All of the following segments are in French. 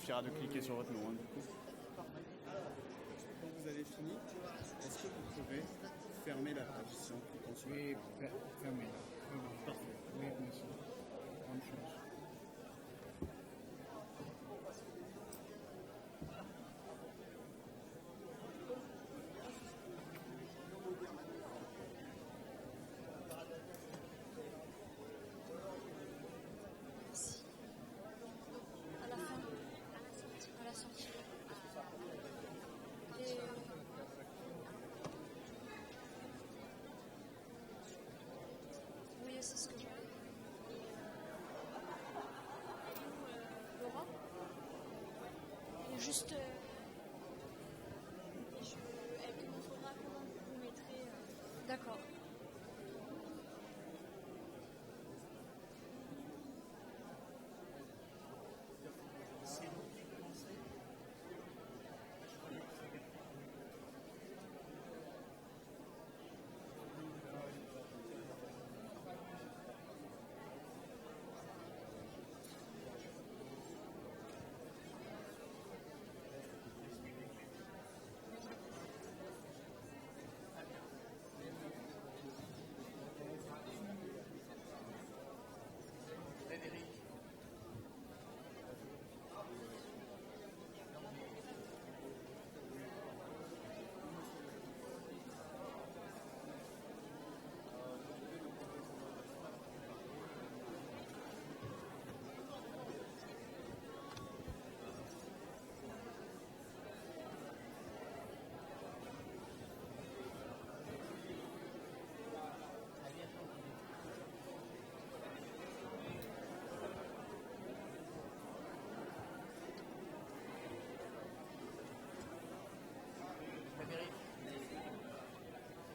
suffira de cliquer sur votre nom. Du coup. Quand vous avez fini, est-ce que vous pouvez fermer la page si on clique dessus? Oui, fermez. Parfait. Oui, merci. Bonne chance. À la fin, à la sortie. Oui, c'est ce que je veux. Laura, juste. Elle te montrera comment vous mettrez. D'accord.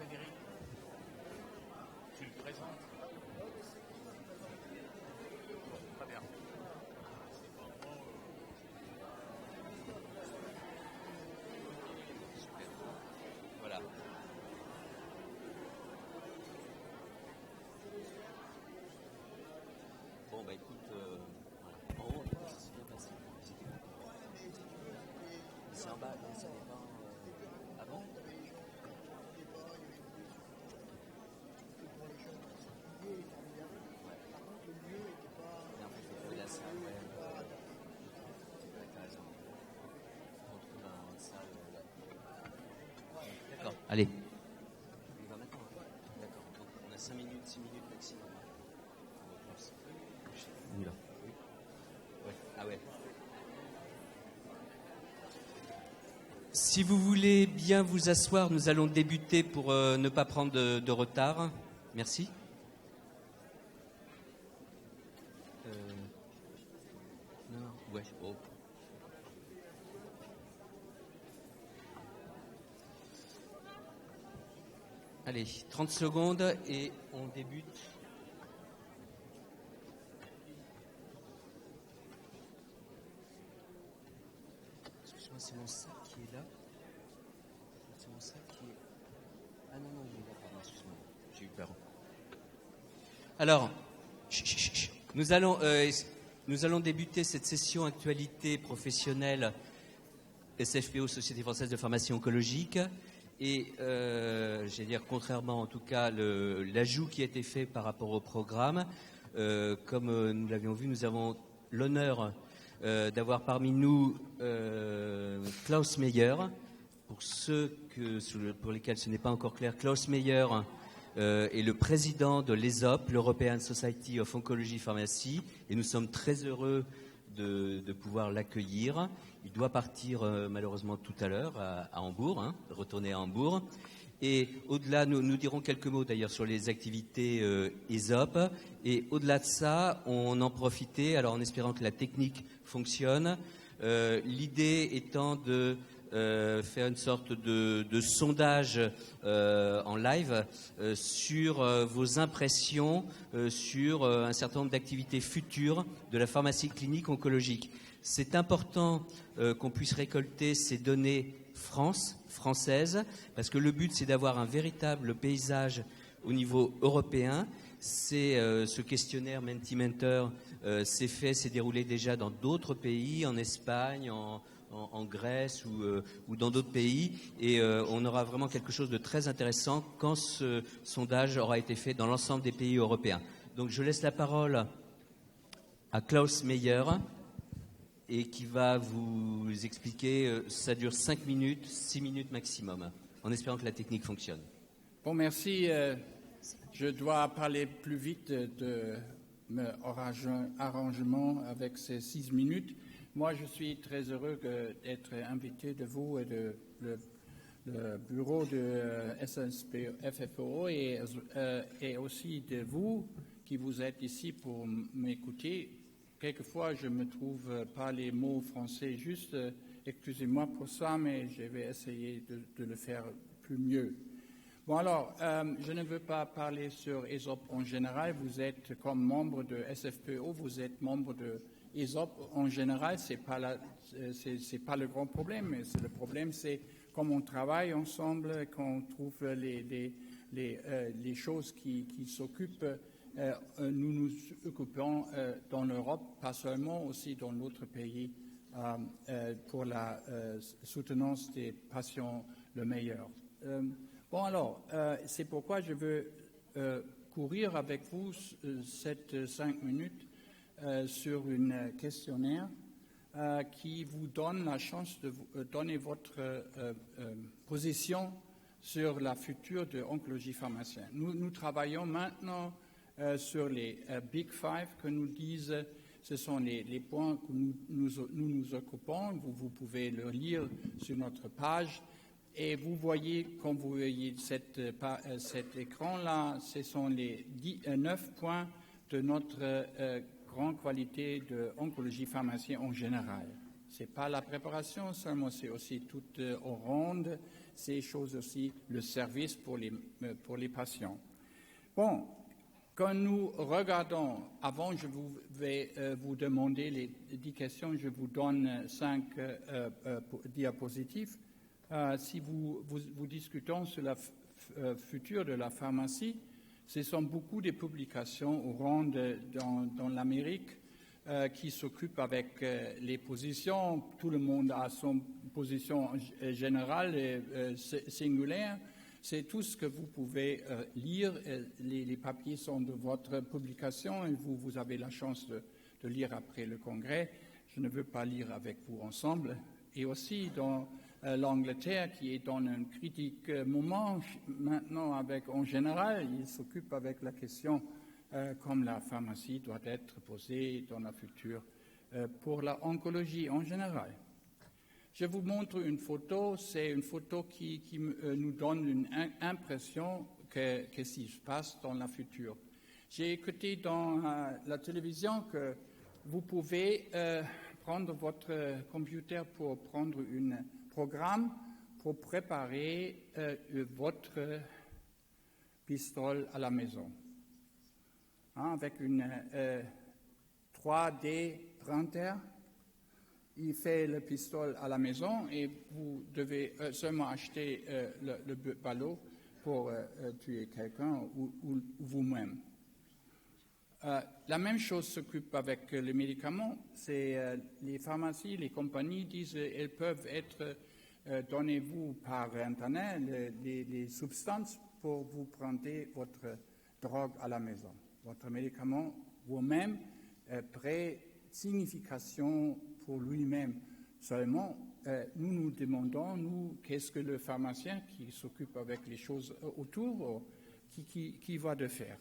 Frédéric, tu le présentes? Très bien. Super. Voilà. Bon, bah écoute, voilà. En haut, c'est bien passé. C'est en bas, là, ça n'est pas. Ah bon? D'accord, allez. On va maintenant. D'accord, donc on a 5 minutes, 6 minutes maximum. On y va. Ouais. Ah ouais. Si vous voulez bien vous asseoir, nous allons débuter pour ne pas prendre de retard. Merci. Non, ouais. Oh. Allez, 30 secondes et on débute. Excuse-moi, c'est mon sac qui est là. C'est mon sac qui est... Ah non, non, il est là, pardon, excuse-moi. J'ai eu peur. Alors, nous allons débuter cette session actualité professionnelle SFPO, Société Française de Pharmacie Oncologique. Et, j'allais dire, contrairement en tout cas l'ajout qui a été fait par rapport au programme, comme nous l'avions vu, nous avons l'honneur d'avoir parmi nous Klaus Meyer. Pour ceux pour lesquels ce n'est pas encore clair, Klaus Meyer est le président de l'ESOP, l'European Society of Oncology Pharmacy, et nous sommes très heureux de pouvoir l'accueillir. Il doit partir malheureusement tout à l'heure à Hambourg, retourner à Hambourg. Et au-delà, nous dirons quelques mots d'ailleurs sur les activités ESOP. Et au-delà de ça, on en profitait, alors en espérant que la technique fonctionne, l'idée étant de faire une sorte de sondage en live sur vos impressions sur un certain nombre d'activités futures de la pharmacie clinique oncologique. C'est important qu'on puisse récolter ces données françaises, parce que le but, c'est d'avoir un véritable paysage au niveau européen. C'est ce questionnaire Mentimentor s'est déroulé déjà dans d'autres pays, en Espagne, en Grèce ou dans d'autres pays. Et on aura vraiment quelque chose de très intéressant quand ce sondage aura été fait dans l'ensemble des pays européens. Donc je laisse la parole à Klaus Meyer et qui va vous expliquer. Ça dure 5 minutes, 6 minutes maximum, en espérant que la technique fonctionne. Bon, merci. Je dois parler plus vite de mon arrangement avec ces 6 minutes. Moi, je suis très heureux d'être invité de vous et le bureau de FFO et aussi de vous qui vous êtes ici pour m'écouter. Quelquefois, je ne me trouve pas les mots français juste. Excusez-moi pour ça, mais je vais essayer de le faire plus mieux. Bon, alors, je ne veux pas parler sur ESOP en général. Vous êtes comme membre de SFPO, vous êtes membre de ESOP en général. C'est pas le grand problème, mais le problème, c'est comme on travaille ensemble, qu'on trouve les choses qui s'occupent. Nous nous occupons dans l'Europe, pas seulement, aussi dans d'autres pays, pour la soutenance des patients le meilleur. Bon, alors, c'est pourquoi je veux courir avec vous cette 5 minutes sur un questionnaire qui vous donne la chance de vous donner votre position sur la future de l'oncologie pharmacienne. Nous travaillons maintenant sur les Big Five que nous disent, ce sont les points que nous occupons. Vous pouvez le lire sur notre page. Et vous voyez, quand vous voyez cet écran-là, ce sont les 9 points de notre grande qualité de oncologie pharmacienne en général. Ce n'est pas la préparation seulement, c'est aussi tout au ronde, ces choses aussi, le service pour les patients. Bon, quand nous regardons, avant je vais vous demander les 10 questions, je vous donne 5 diapositives. Si vous discutons sur la future de la pharmacie, ce sont beaucoup de publications au rang dans l'Amérique qui s'occupent avec les positions. Tout le monde a son position générale et singulière. C'est tout ce que vous pouvez lire. Les papiers sont de votre publication et vous avez la chance de lire après le congrès. Je ne veux pas lire avec vous ensemble. Et aussi dans l'Angleterre, qui est dans un critique moment maintenant en général, il s'occupe avec la question comme la pharmacie doit être posée dans la future pour la oncologie en général. Je vous montre une photo, c'est une photo qui nous donne une impression que ce qui se passe dans la future. J'ai écouté dans la télévision que vous pouvez prendre votre computer pour prendre un programme pour préparer votre pistolet à la maison. Avec une 3D printer, il fait le pistolet à la maison et vous devez seulement acheter le ballot pour tuer quelqu'un ou vous-même. La même chose s'occupe avec les médicaments. C'est les pharmacies, les compagnies disent qu'elles peuvent être donnez-vous par Internet les substances pour vous prendre votre drogue à la maison. Votre médicament vous-même, signification pour lui-même. Seulement, nous nous demandons, nous, qu'est-ce que le pharmacien qui s'occupe avec les choses autour, qui va de faire.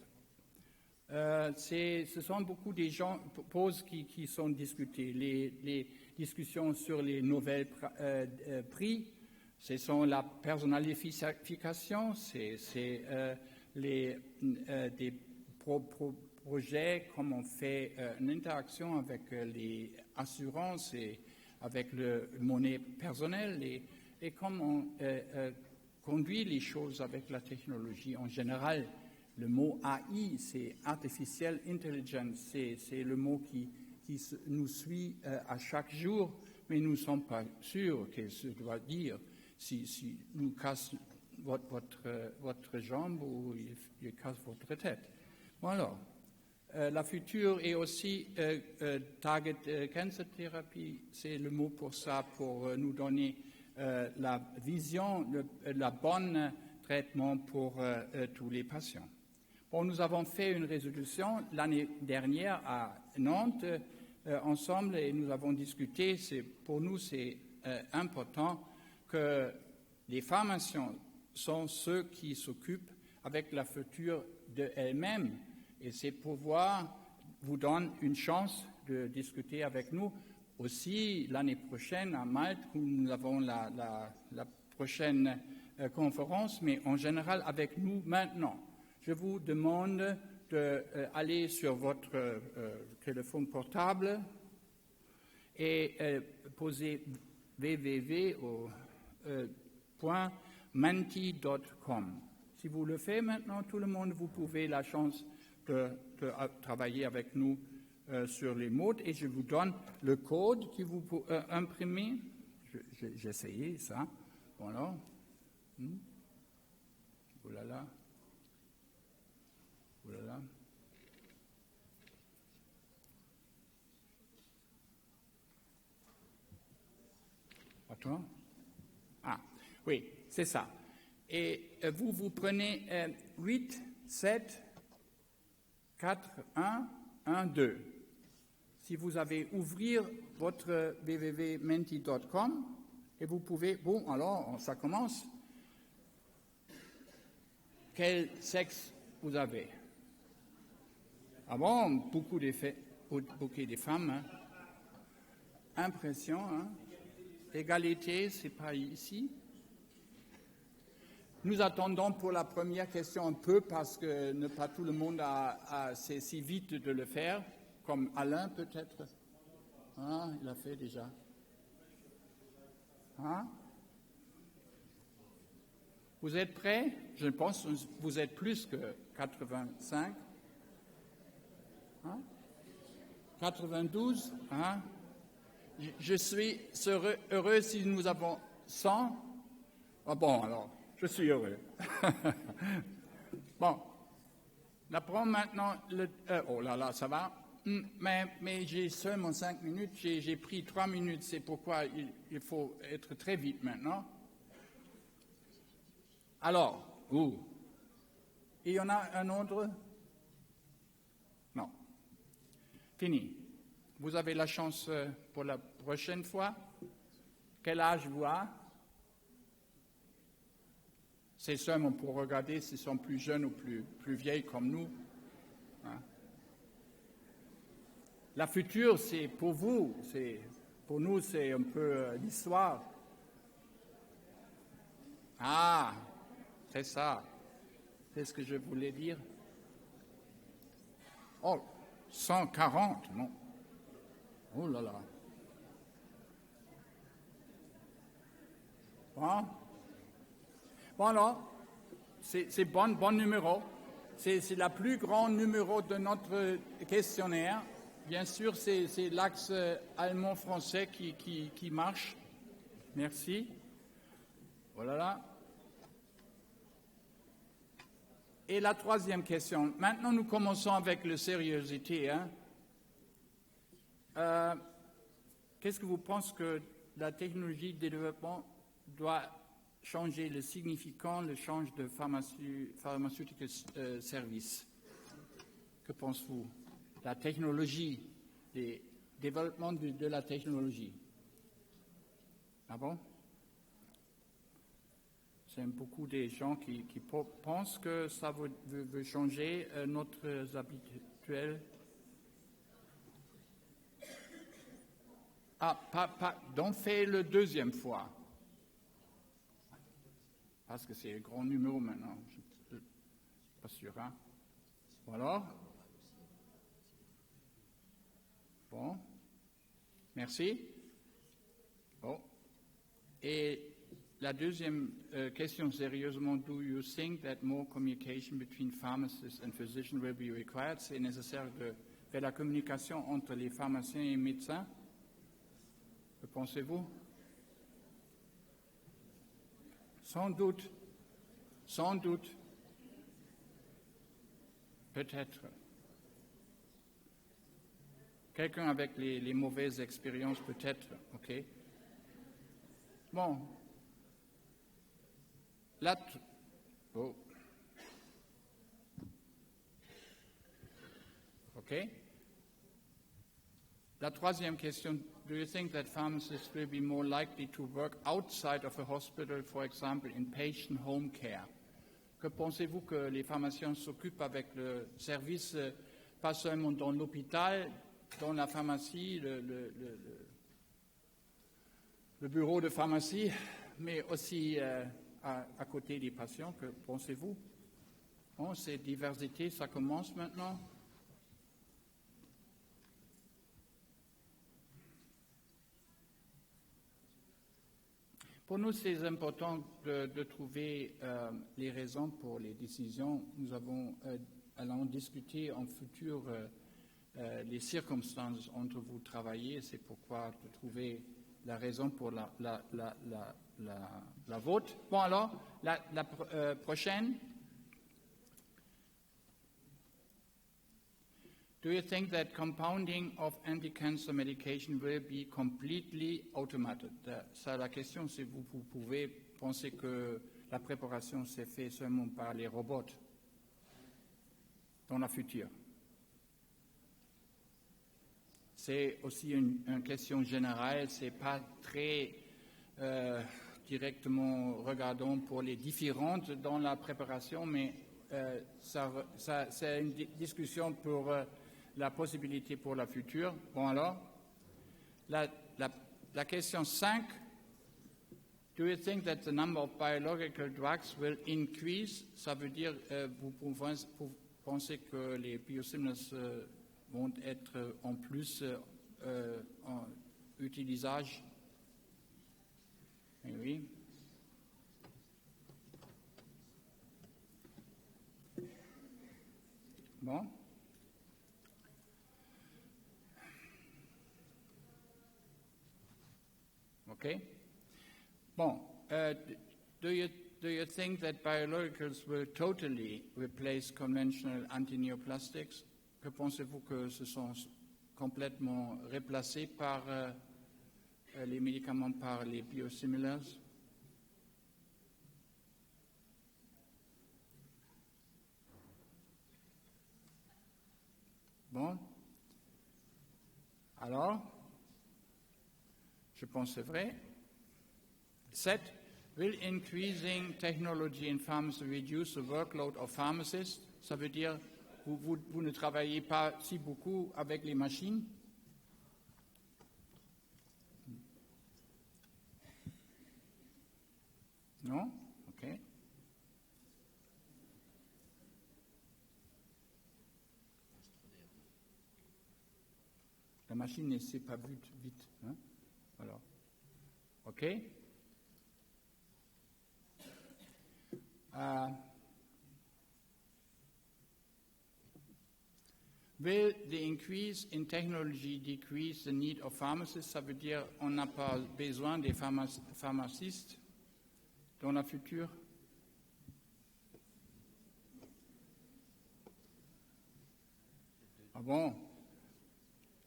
Ce sont beaucoup de pauses qui sont discutées. Les discussions sur les nouvelles prix, ce sont la personnalification, c'est des projets, comme on fait une interaction avec les assurances et avec le monnaie personnelle et comment on conduit les choses avec la technologie en général. Le mot AI, c'est Artificial Intelligence, c'est le mot qui nous suit à chaque jour, mais nous ne sommes pas sûrs que ce doit dire si nous casse votre jambe ou il casse votre tête. Bon alors, La future est aussi Target Cancer Therapy, c'est le mot pour ça, pour nous donner la vision, la bonne traitement pour tous les patients. Bon, nous avons fait une résolution l'année dernière à Nantes ensemble et nous avons discuté. Pour nous, c'est important que les pharmaciens sont ceux qui s'occupent avec la future d'elles-mêmes. Et ces pouvoirs vous donnent une chance de discuter avec nous. Aussi, l'année prochaine, à Malte, où nous avons la prochaine conférence, mais en général avec nous maintenant. Je vous demande d'aller sur votre téléphone portable et poser www.menti.com. Si vous le faites maintenant, tout le monde, vous pouvez la chance de travailler avec nous sur les mots et je vous donne le code que vous pouvez imprimer. J'ai essayé ça. Voilà. Oulala. Oulala. Attends. Ah, oui, c'est ça. Et vous prenez 8, 7, 4, 1, 1, 2. Si vous avez ouvrir votre www.menti.com et vous pouvez, bon, alors ça commence. Quel sexe vous avez? Ah bon, beaucoup de femmes. Hein. Impression, hein. Égalité, c'est pas ici. Nous attendons pour la première question un peu parce que ne pas tout le monde c'est si vite de le faire, comme Alain peut-être. Ah, il a fait déjà. Hein? Vous êtes prêts? Je pense que vous êtes plus que 85. Hein? 92. Hein? Je suis heureux si nous avons 100. Ah bon, alors. Je suis heureux. Bon, on apprend maintenant oh là là, ça va. Mais j'ai seulement 5 minutes. J'ai pris 3 minutes. C'est pourquoi il faut être très vite maintenant. Alors, il y en a un autre? Non. Fini. Vous avez la chance pour la prochaine fois. Quel âge vous avez? C'est seulement pour regarder s'ils sont plus jeunes ou plus vieilles comme nous. Hein? La future, c'est pour vous. Pour nous, c'est un peu l'histoire. Ah, c'est ça. C'est ce que je voulais dire. Oh, 140, non. Oh là là. Bon. Voilà, c'est bon numéro. C'est le plus grand numéro de notre questionnaire. Bien sûr, c'est l'axe allemand-français qui marche. Merci. Voilà. Et la troisième question. Maintenant, nous commençons avec la sérieuxité. Hein. Qu'est-ce que vous pensez que la technologie de développement doit changer le significant, le change de pharmaceutique service? Que pensez-vous? La technologie, le développement de la technologie. Ah bon? C'est beaucoup de gens qui pensent que ça veut changer notre habituel. Ah, donc fais le deuxième fois. Parce que c'est un grand numéro maintenant. Je ne suis pas sûr. Hein? Voilà. Bon. Merci. Bon. Et la deuxième question, sérieusement, do you think that more communication between pharmacists and physicians will be required? C'est nécessaire de faire la communication entre les pharmaciens et les médecins? Que pensez-vous? Sans doute. Peut-être. Quelqu'un avec les mauvaises expériences peut-être, ok. Bon. Là, oh. Ok. La troisième question, do you think that pharmacists will be more likely to work outside of a hospital, for example, in patient home care? Que pensez-vous que les pharmaciens s'occupent avec le service, pas seulement dans l'hôpital, dans la pharmacie, le bureau de pharmacie, mais aussi à côté des patients, que pensez-vous? Bon, cette diversité, ça commence maintenant. Pour nous, c'est important de trouver les raisons pour les décisions. Nous allons discuter en futur les circonstances entre vous travaillez. C'est pourquoi de trouver la raison pour la vote. Bon, alors, la prochaine. Do you think that compounding of anti-cancer medication will be completely automated? Ça, la question, c'est vous pouvez penser que la préparation s'est faite seulement par les robots dans la future. C'est aussi une question générale, c'est pas très directement regardant pour les différentes dans la préparation, mais c'est une discussion pour la possibilité pour la future. Bon alors, la question 5, do you think that the number of biological drugs will increase? Ça veut dire, vous pensez que les biosimilars vont être en plus en utilisage? Eh oui. Bon. Okay. Bon. Do you think that biologicals will totally replace conventional antineoplastics? Que pensez-vous que ce sont complètement remplacés par les médicaments par les biosimilars? Bon. Alors, je pense que c'est vrai. 7. Will increasing technology in pharmacy reduce the workload of pharmacists? Ça veut dire vous ne travaillez pas si beaucoup avec les machines? Non? OK. La machine ne sait pas vite. Hein? Alors, OK. Will the increase in technology decrease the need of pharmacists? Ça veut dire on n'a pas besoin des pharmacistes dans la future? Ah bon?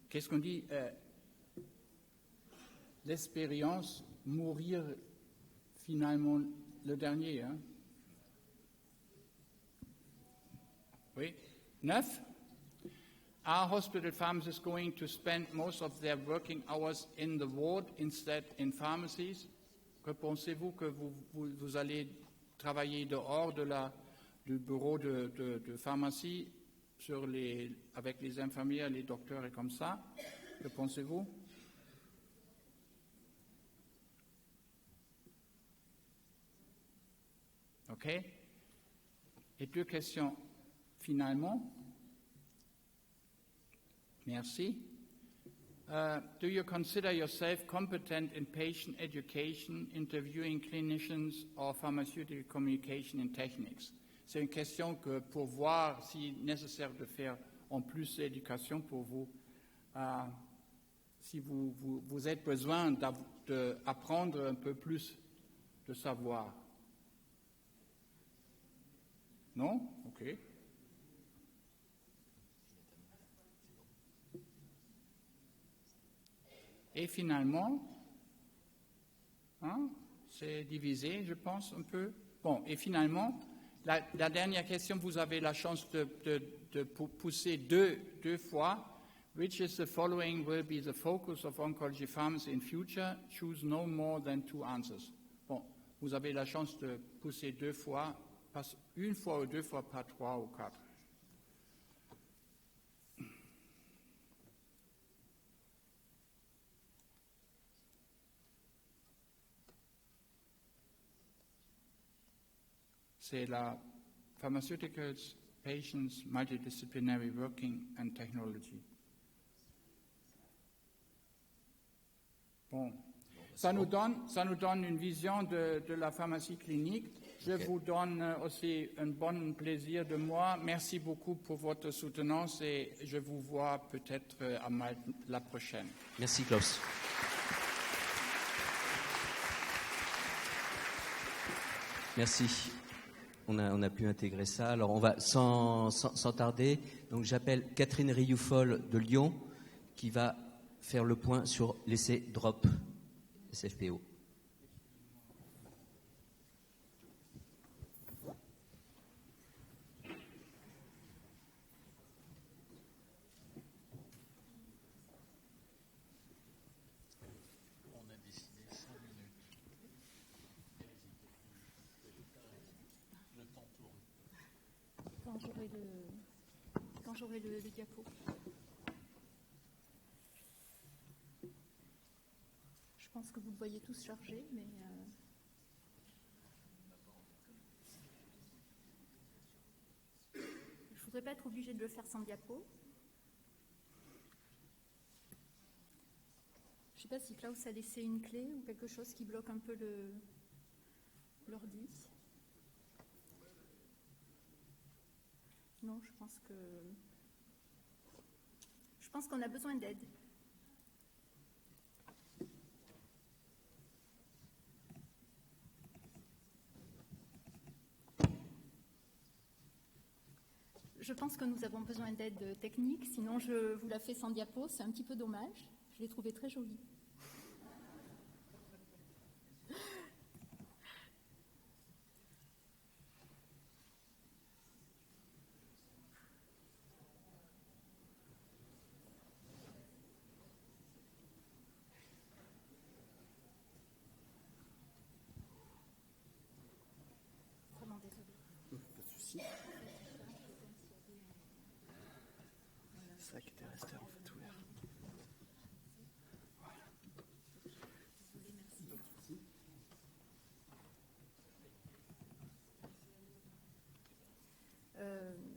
Qu'est-ce qu'on dit? L'expérience, mourir finalement le dernier. Hein? Oui. 9. Are hospital pharmacists going to spend most of their working hours in the ward instead in pharmacies? Que pensez-vous que vous allez travailler dehors du bureau de pharmacie avec les infirmières, les docteurs et comme ça? Que pensez-vous? OK. Et 2 questions finalement. Merci. Do you consider yourself competent in patient education, interviewing clinicians, or pharmaceutical communication and techniques? C'est une question que pour voir si nécessaire de faire en plus d'éducation pour vous, si vous avez besoin d'apprendre un peu plus de savoir. Non? OK. Et finalement, c'est divisé, je pense, un peu. Bon, et finalement, la dernière question, vous avez la chance de pousser deux fois. Which is the following will be the focus of oncology pharmacy in future? Choose no more than 2 answers. Bon, vous avez la chance de pousser 2 fois, pas une fois ou 2 fois, pas 3 ou 4. C'est la Pharmaceuticals, Patients, Multidisciplinary Working and Technology. Bon. Ça nous donne une vision de la pharmacie clinique. Je vous donne aussi un bon plaisir de moi. Merci beaucoup pour votre soutenance et je vous vois peut-être à Malte la prochaine. Merci Klaus. Merci. On a pu intégrer ça. Alors on va sans tarder. Donc j'appelle Catherine Rioufol de Lyon qui va faire le point sur l'essai DROP SFPO. Quand j'aurai le diapo. Je pense que vous le voyez tous chargé, mais je ne voudrais pas être obligée de le faire sans diapo. Je ne sais pas si Klaus a laissé une clé ou quelque chose qui bloque un peu l'ordi. Non, je pense qu'on a besoin d'aide. Je pense que nous avons besoin d'aide technique, sinon je vous la fais sans diapo, c'est un petit peu dommage. Je l'ai trouvée très jolie. Vraiment désolée. Pas de souci. C'est ça qui était resté en fait ouvert.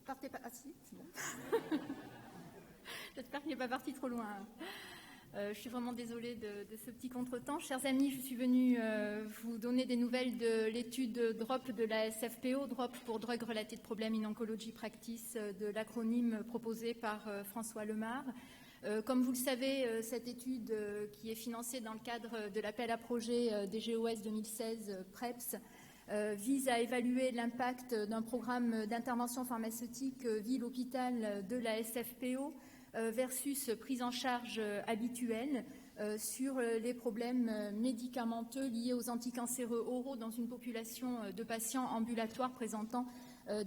Partez pas. Ah si, c'est bon. J'espère qu'il n'est pas parti trop loin. Je suis vraiment désolée de ce petit contretemps. Chers amis, je suis venue vous donner des nouvelles de l'étude DROP de la SFPO, DROP pour Drug Related Problem in Oncology Practice, de l'acronyme proposé par François Lemar. Comme vous le savez, cette étude qui est financée dans le cadre de l'appel à projet des GOS 2016 PREPS vise à évaluer l'impact d'un programme d'intervention pharmaceutique ville-hôpital de la SFPO versus prise en charge habituelle sur les problèmes médicamenteux liés aux anticancéreux oraux dans une population de patients ambulatoires présentant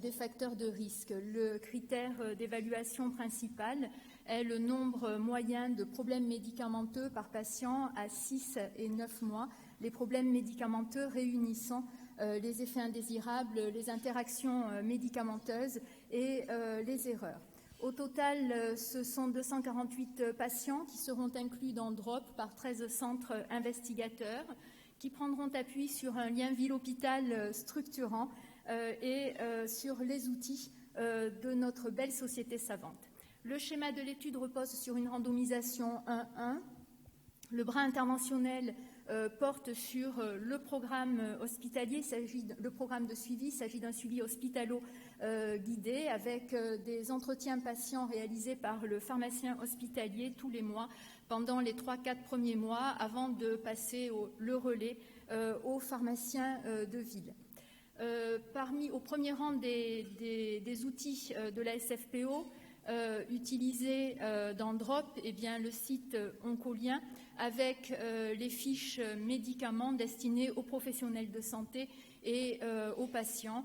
des facteurs de risque. Le critère d'évaluation principal est le nombre moyen de problèmes médicamenteux par patient à 6 et 9 mois, les problèmes médicamenteux réunissant les effets indésirables, les interactions médicamenteuses et les erreurs. Au total, ce sont 248 patients qui seront inclus dans DROP par 13 centres investigateurs qui prendront appui sur un lien ville-hôpital structurant et sur les outils de notre belle société savante. Le schéma de l'étude repose sur une randomisation 1-1. Le bras interventionnel porte sur le programme hospitalier, le programme de suivi. Il s'agit d'un suivi hospitalo-guidé avec des entretiens patients réalisés par le pharmacien hospitalier tous les mois pendant les 3-4 premiers mois avant de passer le relais aux pharmaciens de ville. Au premier rang des outils de la SFPO, utilisé dans DROP, eh bien, le site Oncolien avec les fiches médicaments destinés aux professionnels de santé et aux patients.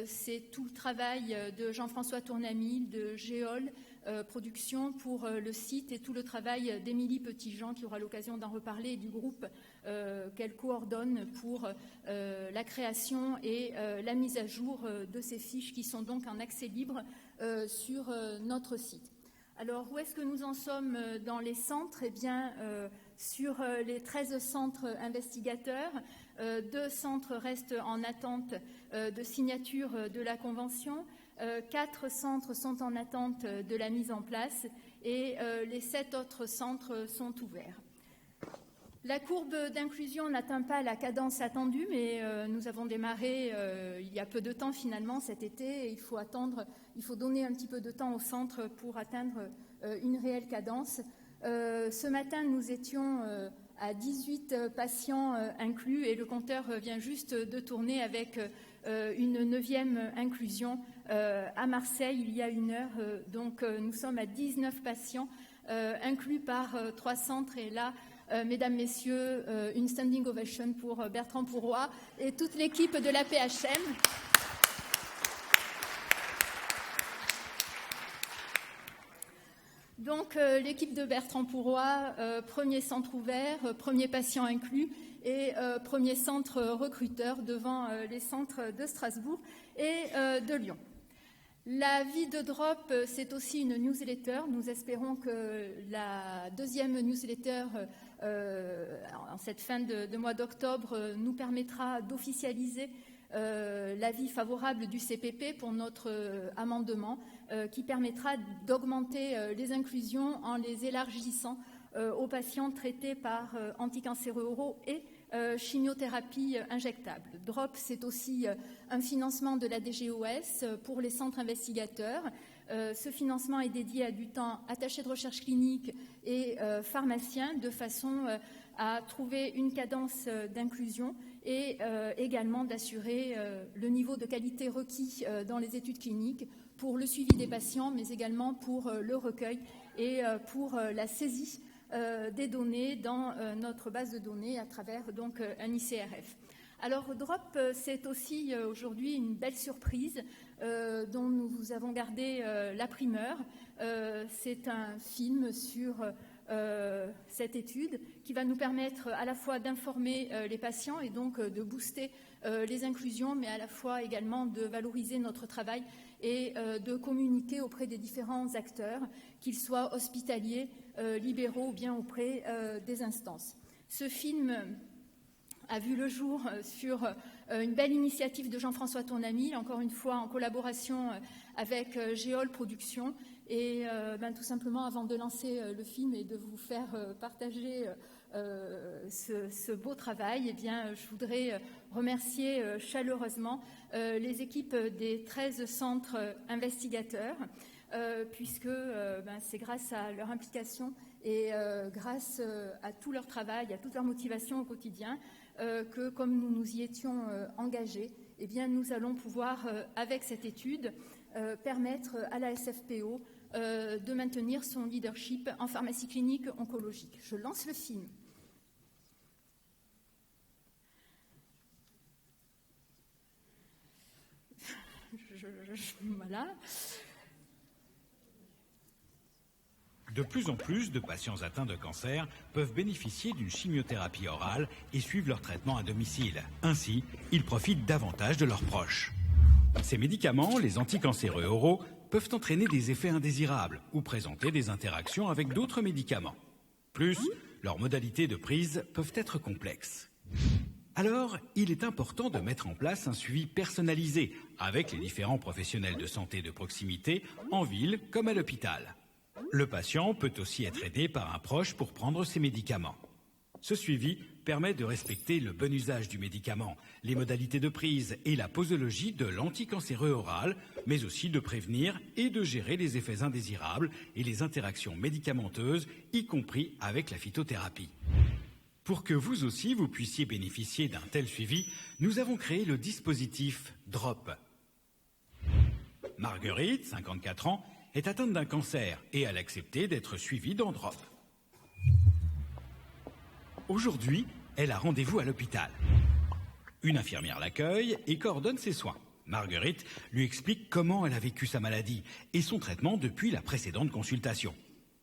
C'est tout le travail de Jean-François Tournamille, de Géol Production pour le site et tout le travail d'Émilie Petitjean qui aura l'occasion d'en reparler et du groupe qu'elle coordonne pour la création et la mise à jour de ces fiches qui sont donc en accès libre sur notre site. Alors, où est-ce que nous en sommes dans les centres ? Eh bien, sur les 13 centres investigateurs, 2 centres restent en attente de signature de la convention, 4 centres sont en attente de la mise en place et les 7 autres centres sont ouverts. La courbe d'inclusion n'atteint pas la cadence attendue, mais nous avons démarré il y a peu de temps finalement cet été et il faut donner un petit peu de temps au centre pour atteindre une réelle cadence. Ce matin, nous étions à 18 patients inclus et le compteur vient juste de tourner avec une 9e inclusion à Marseille il y a 1 heure. Donc nous sommes à 19 patients inclus par 3 centres et là, mesdames, messieurs, une standing ovation pour Bertrand Pourroy et toute l'équipe de la PHM. Donc l'équipe de Bertrand Pourroy, premier centre ouvert, premier patient inclus et premier centre recruteur devant les centres de Strasbourg et de Lyon. La vie de DROP, c'est aussi une newsletter. Nous espérons que la 2e newsletter en cette fin de mois d'octobre nous permettra d'officialiser l'avis favorable du CPP pour notre amendement qui permettra d'augmenter les inclusions en les élargissant aux patients traités par anticancéreux oraux et chimiothérapie injectable. DROP, c'est aussi un financement de la DGOS pour les centres investigateurs. Ce financement est dédié à du temps attaché de recherche clinique et pharmacien de façon à trouver une cadence d'inclusion et également d'assurer le niveau de qualité requis dans les études cliniques pour le suivi des patients, mais également pour le recueil et pour la saisie des données dans notre base de données à travers donc un ICRF. Alors DROP, c'est aussi aujourd'hui une belle surprise dont nous vous avons gardé la primeur. C'est un film sur cette étude qui va nous permettre à la fois d'informer les patients et donc de booster les inclusions, mais à la fois également de valoriser notre travail et de communiquer auprès des différents acteurs, qu'ils soient hospitaliers, libéraux ou bien auprès des instances. Ce film a vu le jour sur une belle initiative de Jean-François Tournamille, encore une fois en collaboration avec Géol Production. Et tout simplement, avant de lancer le film et de vous faire partager ce beau travail, eh bien, je voudrais remercier chaleureusement les équipes des 13 centres investigateurs, puisque c'est grâce à leur implication et grâce à tout leur travail, à toute leur motivation au quotidien, que comme nous nous y étions engagés, eh bien, nous allons pouvoir, avec cette étude, permettre à la SFPO de maintenir son leadership en pharmacie clinique oncologique. Je lance le film. Voilà. De plus en plus de patients atteints de cancer peuvent bénéficier d'une chimiothérapie orale et suivent leur traitement à domicile. Ainsi, ils profitent davantage de leurs proches. Ces médicaments, les anticancéreux oraux, peuvent entraîner des effets indésirables ou présenter des interactions avec d'autres médicaments. Plus, leurs modalités de prise peuvent être complexes. Alors, il est important de mettre en place un suivi personnalisé avec les différents professionnels de santé de proximité, en ville comme à l'hôpital. Le patient peut aussi être aidé par un proche pour prendre ses médicaments. Ce suivi permet de respecter le bon usage du médicament, les modalités de prise et la posologie de l'anticancéreux oral, mais aussi de prévenir et de gérer les effets indésirables et les interactions médicamenteuses, y compris avec la phytothérapie. Pour que vous aussi vous puissiez bénéficier d'un tel suivi, nous avons créé le dispositif DROP. Marguerite, 54 ans, est atteinte d'un cancer et elle a accepté d'être suivie dans DROP. Aujourd'hui, elle a rendez-vous à l'hôpital. Une infirmière l'accueille et coordonne ses soins. Marguerite lui explique comment elle a vécu sa maladie et son traitement depuis la précédente consultation.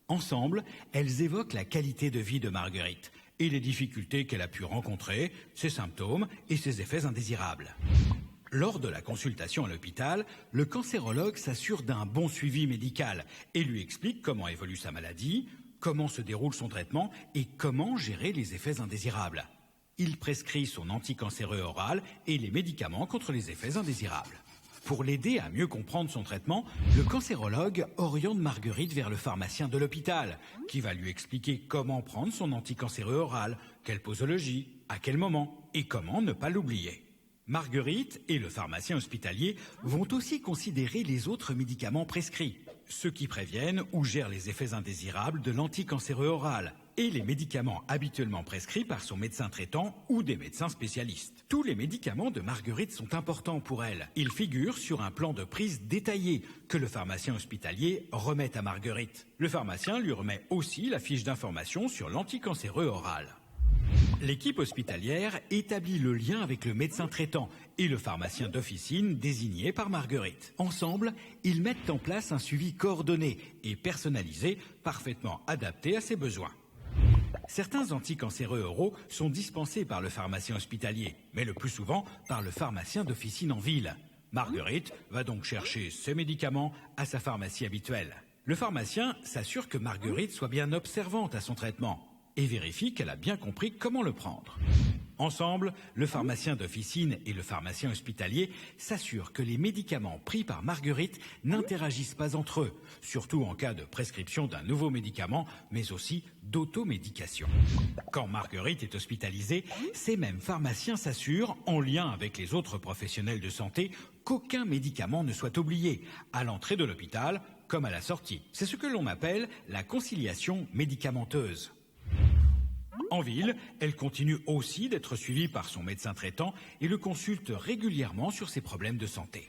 Ensemble, elles évoquent la qualité de vie de Marguerite et les difficultés qu'elle a pu rencontrer, ses symptômes et ses effets indésirables. Lors de la consultation à l'hôpital, le cancérologue s'assure d'un bon suivi médical et lui explique comment évolue sa maladie, comment se déroule son traitement et comment gérer les effets indésirables. Il prescrit son anticancéreux oral et les médicaments contre les effets indésirables. Pour l'aider à mieux comprendre son traitement, le cancérologue oriente Marguerite vers le pharmacien de l'hôpital, qui va lui expliquer comment prendre son anticancéreux oral, quelle posologie, à quel moment et comment ne pas l'oublier. Marguerite et le pharmacien hospitalier vont aussi considérer les autres médicaments prescrits, ceux qui préviennent ou gèrent les effets indésirables de l'anticancéreux oral, et les médicaments habituellement prescrits par son médecin traitant ou des médecins spécialistes. Tous les médicaments de Marguerite sont importants pour elle. Ils figurent sur un plan de prise détaillé que le pharmacien hospitalier remet à Marguerite. Le pharmacien lui remet aussi la fiche d'information sur l'anticancéreux oral. L'équipe hospitalière établit le lien avec le médecin traitant et le pharmacien d'officine désigné par Marguerite. Ensemble, ils mettent en place un suivi coordonné et personnalisé, parfaitement adapté à ses besoins. Certains anticancéreux oraux sont dispensés par le pharmacien hospitalier, mais le plus souvent par le pharmacien d'officine en ville. Marguerite va donc chercher ses médicaments à sa pharmacie habituelle. Le pharmacien s'assure que Marguerite soit bien observante à son traitement et vérifie qu'elle a bien compris comment le prendre. Ensemble, le pharmacien d'officine et le pharmacien hospitalier s'assurent que les médicaments pris par Marguerite n'interagissent pas entre eux, surtout en cas de prescription d'un nouveau médicament, mais aussi d'automédication. Quand Marguerite est hospitalisée, ces mêmes pharmaciens s'assurent, en lien avec les autres professionnels de santé, qu'aucun médicament ne soit oublié, à l'entrée de l'hôpital comme à la sortie. C'est ce que l'on appelle la conciliation médicamenteuse. En ville, elle continue aussi d'être suivie par son médecin traitant et le consulte régulièrement sur ses problèmes de santé.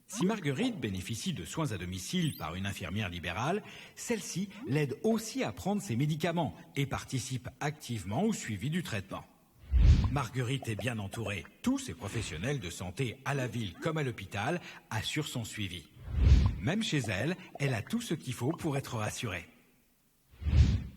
Si Marguerite bénéficie de soins à domicile par une infirmière libérale, celle-ci l'aide aussi à prendre ses médicaments et participe activement au suivi du traitement. Marguerite est bien entourée. Tous ses professionnels de santé à la ville comme à l'hôpital assurent son suivi. Même chez elle, elle a tout ce qu'il faut pour être rassurée.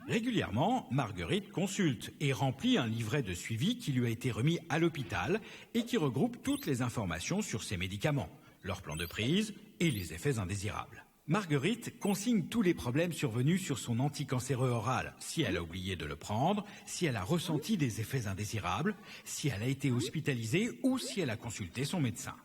Régulièrement, Marguerite consulte et remplit un livret de suivi qui lui a été remis à l'hôpital et qui regroupe toutes les informations sur ses médicaments, leur plan de prise et les effets indésirables. Marguerite consigne tous les problèmes survenus sur son anticancéreux oral, si elle a oublié de le prendre, si elle a ressenti des effets indésirables, si elle a été hospitalisée ou si elle a consulté son médecin.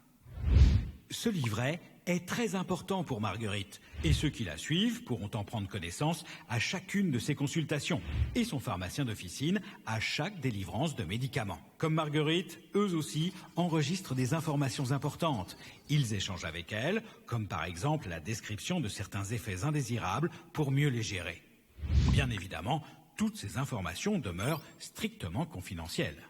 Ce livret est très important pour Marguerite et ceux qui la suivent pourront en prendre connaissance à chacune de ses consultations et son pharmacien d'officine à chaque délivrance de médicaments. Comme Marguerite, eux aussi enregistrent des informations importantes. Ils échangent avec elle, comme par exemple la description de certains effets indésirables pour mieux les gérer. Bien évidemment, toutes ces informations demeurent strictement confidentielles.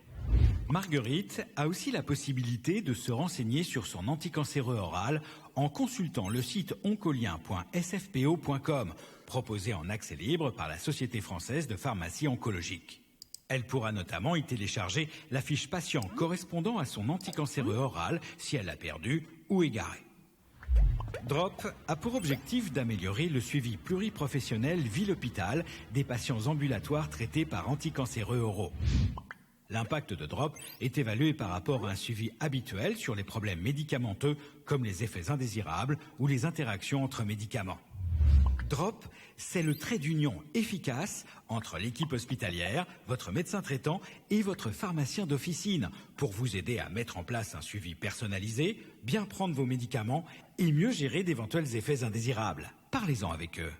Marguerite a aussi la possibilité de se renseigner sur son anticancéreux oral en consultant le site oncolien.sfpo.com, proposé en accès libre par la Société française de pharmacie oncologique. Elle pourra notamment y télécharger la fiche patient correspondant à son anticancéreux oral si elle l'a perdu ou égaré. DROP a pour objectif d'améliorer le suivi pluriprofessionnel ville-hôpital des patients ambulatoires traités par anticancéreux oraux. L'impact de DROP est évalué par rapport à un suivi habituel sur les problèmes médicamenteux comme les effets indésirables ou les interactions entre médicaments. DROP, c'est le trait d'union efficace entre l'équipe hospitalière, votre médecin traitant et votre pharmacien d'officine pour vous aider à mettre en place un suivi personnalisé, bien prendre vos médicaments et mieux gérer d'éventuels effets indésirables. Parlez-en avec eux.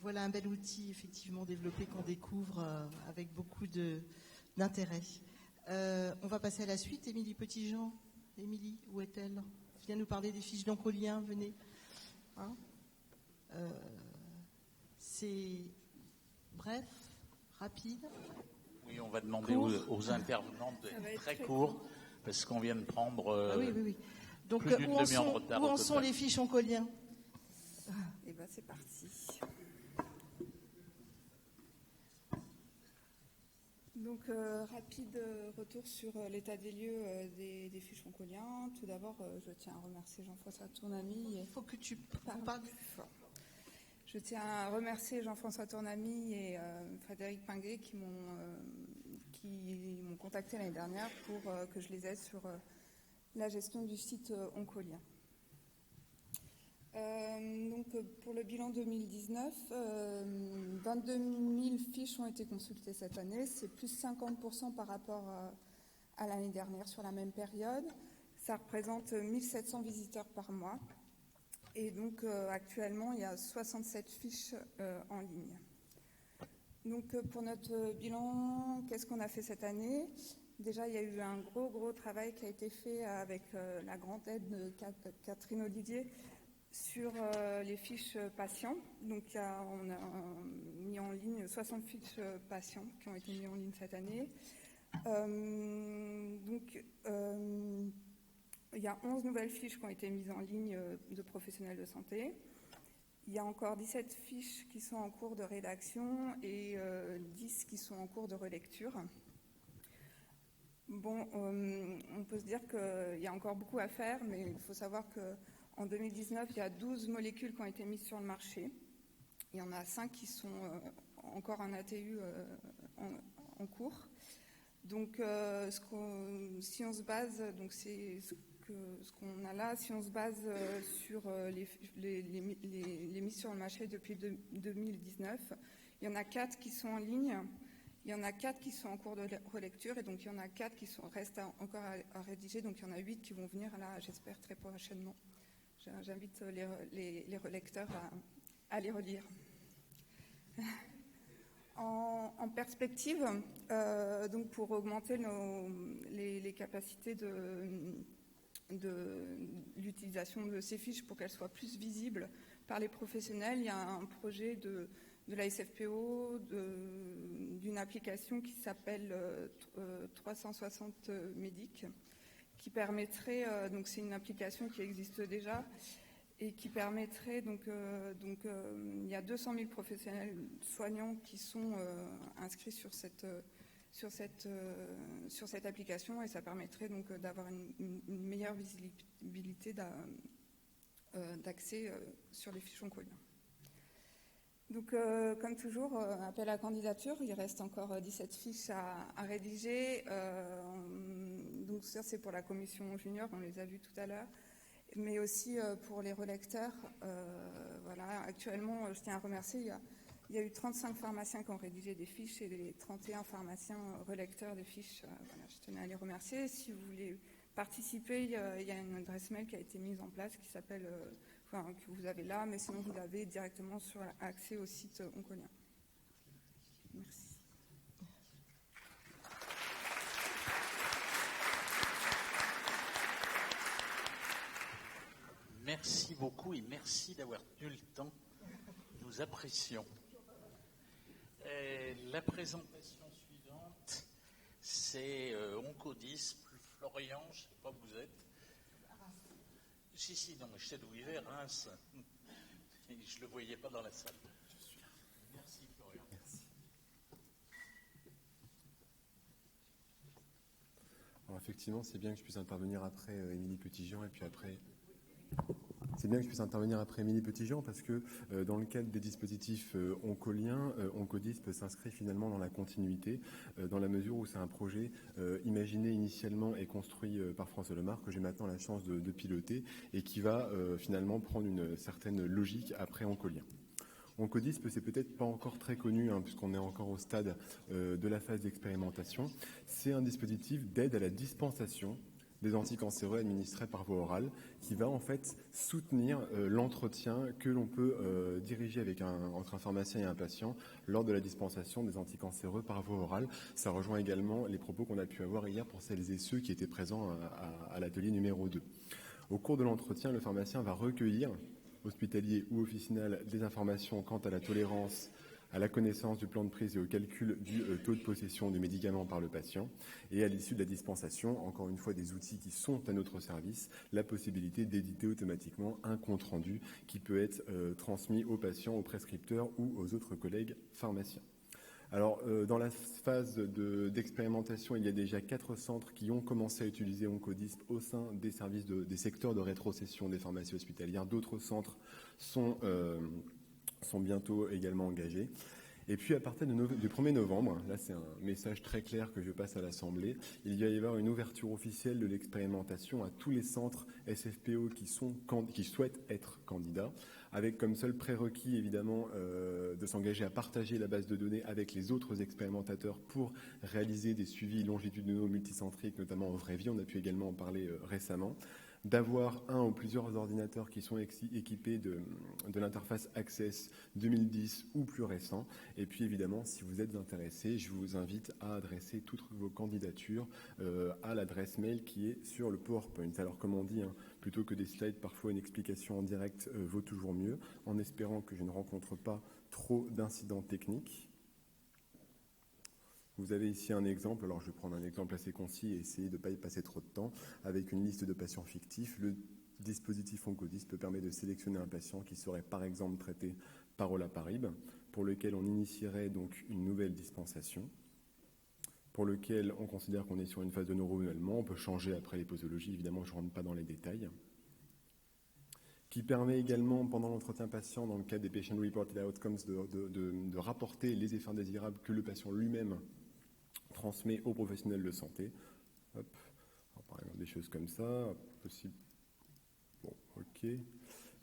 Voilà un bel outil effectivement développé qu'on découvre avec beaucoup d'intérêt. On va passer à la suite. Émilie Petitjean. Émilie, où est-elle? Viens nous parler des fiches d'oncolien, venez. Hein c'est bref, rapide. Oui, on va demander Court. aux intervenants d'être très courts, parce qu'on vient de prendre Oui. Donc, plus d'une demi-heure de retard. où en sont les fiches oncoliens? Eh bien, c'est parti. Donc, rapide retour sur l'état des lieux des fiches oncoliens. Tout d'abord, je tiens à remercier Jean-François Tournamy. Il faut que tu parles plus fort. Je tiens à remercier Jean-François Tournamy et Frédéric Pinguet qui m'ont contacté l'année dernière pour que je les aide sur la gestion du site oncolien. Donc, pour le bilan 2019, 22 000 fiches ont été consultées cette année. C'est plus 50% par rapport à l'année dernière sur la même période. Ça représente 1700 visiteurs par mois. Et donc, actuellement, il y a 67 fiches en ligne. Donc, pour notre bilan, qu'est-ce qu'on a fait cette année? Déjà, il y a eu un gros travail qui a été fait avec la grande aide de Catherine Olivier sur les fiches patients. Donc, on a mis en ligne 60 fiches patients qui ont été mises en ligne cette année. Il y a 11 nouvelles fiches qui ont été mises en ligne de professionnels de santé. Il y a encore 17 fiches qui sont en cours de rédaction et 10 qui sont en cours de relecture. Bon, on peut se dire qu'il y a encore beaucoup à faire, mais il faut savoir qu'en 2019, il y a 12 molécules qui ont été mises sur le marché. Il y en a 5 qui sont encore en ATU en cours. Donc, si on se base, donc c'est ce qu'on a là, si on se base sur les mises sur le marché depuis 2019, il y en a 4 qui sont en ligne, il y en a 4 qui sont en cours de relecture, et donc il y en a 4 qui restent encore à rédiger, donc il y en a 8 qui vont venir là, j'espère, très prochainement. J'invite les relecteurs à les relire. En perspective, donc pour augmenter les capacités de l'utilisation de ces fiches pour qu'elles soient plus visibles par les professionnels, il y a un projet de la SFPO d'une application qui s'appelle 360 Médic, qui permettrait, donc c'est une application qui existe déjà, et qui permettrait, il y a 200 000 professionnels soignants qui sont inscrits sur cette application, et ça permettrait donc d'avoir une meilleure visibilité d'accès sur les fiches oncoliens. Donc, comme toujours, appel à candidature, il reste encore 17 fiches à rédiger. Donc ça, c'est pour la commission junior, on les a vues tout à l'heure, mais aussi pour les relecteurs. Voilà, actuellement, je tiens à remercier, il y a eu 35 pharmaciens qui ont rédigé des fiches et les 31 pharmaciens relecteurs des fiches. Voilà, je tenais à les remercier. Si vous voulez participer, il y a une adresse mail qui a été mise en place qui s'appelle, que vous avez là, mais sinon vous l'avez directement sur accès au site oncolien. Merci. Merci beaucoup et merci d'avoir tenu le temps. Nous apprécions. La présentation suivante, c'est Oncodis, Florian, je ne sais pas où vous êtes. Si, non, mais je sais d'où il est, Reims. Je ne le voyais pas dans la salle. Merci, Florian. Merci. Alors effectivement, c'est bien que je puisse intervenir après Émilie Petitjean et puis après... C'est bien que je puisse intervenir après Émilie Petitjean parce que dans le cadre des dispositifs oncoliens, Oncodis s'inscrit finalement dans la continuité, dans la mesure où c'est un projet imaginé initialement et construit par François Lemar que j'ai maintenant la chance de piloter et qui va finalement prendre une certaine logique après oncolien. Oncodis, c'est peut-être pas encore très connu puisqu'on est encore au stade de la phase d'expérimentation. C'est un dispositif d'aide à la dispensation des anticancéreux administrés par voie orale, qui va en fait soutenir l'entretien que l'on peut diriger entre un pharmacien et un patient lors de la dispensation des anticancéreux par voie orale. Ça rejoint également les propos qu'on a pu avoir hier pour celles et ceux qui étaient présents à l'atelier numéro 2. Au cours de l'entretien, le pharmacien va recueillir, hospitalier ou officinal, des informations quant à la tolérance à la connaissance du plan de prise et au calcul du taux de possession du médicament par le patient, et à l'issue de la dispensation, encore une fois des outils qui sont à notre service, la possibilité d'éditer automatiquement un compte-rendu qui peut être transmis aux patients, aux prescripteurs ou aux autres collègues pharmaciens. Alors, dans la phase d'expérimentation, il y a déjà 4 centres qui ont commencé à utiliser Oncodisp au sein des services des secteurs de rétrocession des pharmacies hospitalières. D'autres centres sont bientôt également engagés. Et puis, à partir du 1er novembre, là c'est un message très clair que je passe à l'Assemblée, il va y avoir une ouverture officielle de l'expérimentation à tous les centres SFPO qui souhaitent être candidats, avec comme seul prérequis évidemment de s'engager à partager la base de données avec les autres expérimentateurs pour réaliser des suivis longitudinaux multicentriques, notamment en vraie vie, on a pu également en parler récemment, d'avoir un ou plusieurs ordinateurs qui sont équipés de l'interface Access 2010 ou plus récent. Et puis évidemment, si vous êtes intéressé, je vous invite à adresser toutes vos candidatures à l'adresse mail qui est sur le PowerPoint. Alors comme on dit, plutôt que des slides, parfois une explication en direct vaut toujours mieux, en espérant que je ne rencontre pas trop d'incidents techniques. Vous avez ici un exemple, alors je vais prendre un exemple assez concis et essayer de ne pas y passer trop de temps. Avec une liste de patients fictifs, le dispositif Oncodisp permet de sélectionner un patient qui serait par exemple traité par olaparib, pour lequel on initierait donc une nouvelle dispensation, pour lequel on considère qu'on est sur une phase de neuro-renouvellement, on peut changer après les posologies, évidemment je ne rentre pas dans les détails, qui permet également, pendant l'entretien patient, dans le cadre des Patient Reported Outcomes, de rapporter les effets indésirables que le patient lui-même transmet aux professionnels de santé. Hop. Alors, par exemple, des choses comme ça. Possible. Bon, ok.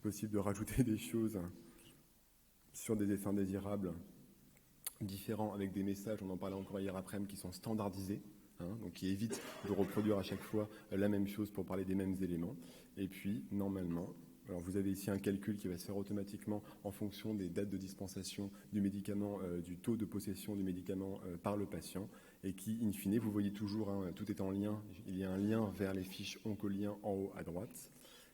Possible de rajouter des choses sur des effets indésirables différents avec des messages, on en parlait encore hier après-midi, qui sont standardisés, donc qui évitent de reproduire à chaque fois la même chose pour parler des mêmes éléments. Et puis, normalement, alors vous avez ici un calcul qui va se faire automatiquement en fonction des dates de dispensation du médicament, du taux de possession du médicament par le patient, et qui, in fine, vous voyez toujours, tout est en lien, il y a un lien vers les fiches Oncolien en haut à droite.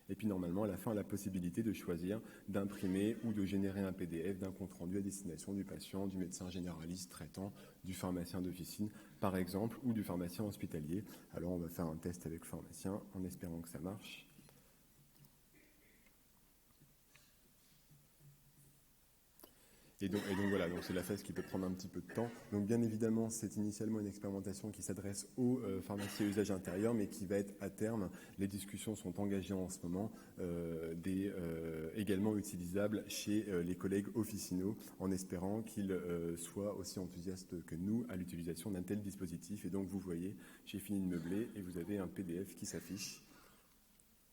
Et puis normalement, à la fin, la possibilité de choisir d'imprimer ou de générer un PDF d'un compte-rendu à destination du patient, du médecin généraliste traitant, du pharmacien d'officine, par exemple, ou du pharmacien hospitalier. Alors on va faire un test avec le pharmacien en espérant que ça marche. Et donc voilà, donc c'est la phase qui peut prendre un petit peu de temps. Donc bien évidemment, c'est initialement une expérimentation qui s'adresse aux pharmacies à usage intérieur, mais qui va être à terme, les discussions sont engagées en ce moment, également utilisables chez les collègues officinaux, en espérant qu'ils soient aussi enthousiastes que nous à l'utilisation d'un tel dispositif. Et donc vous voyez, j'ai fini de meubler et vous avez un PDF qui s'affiche,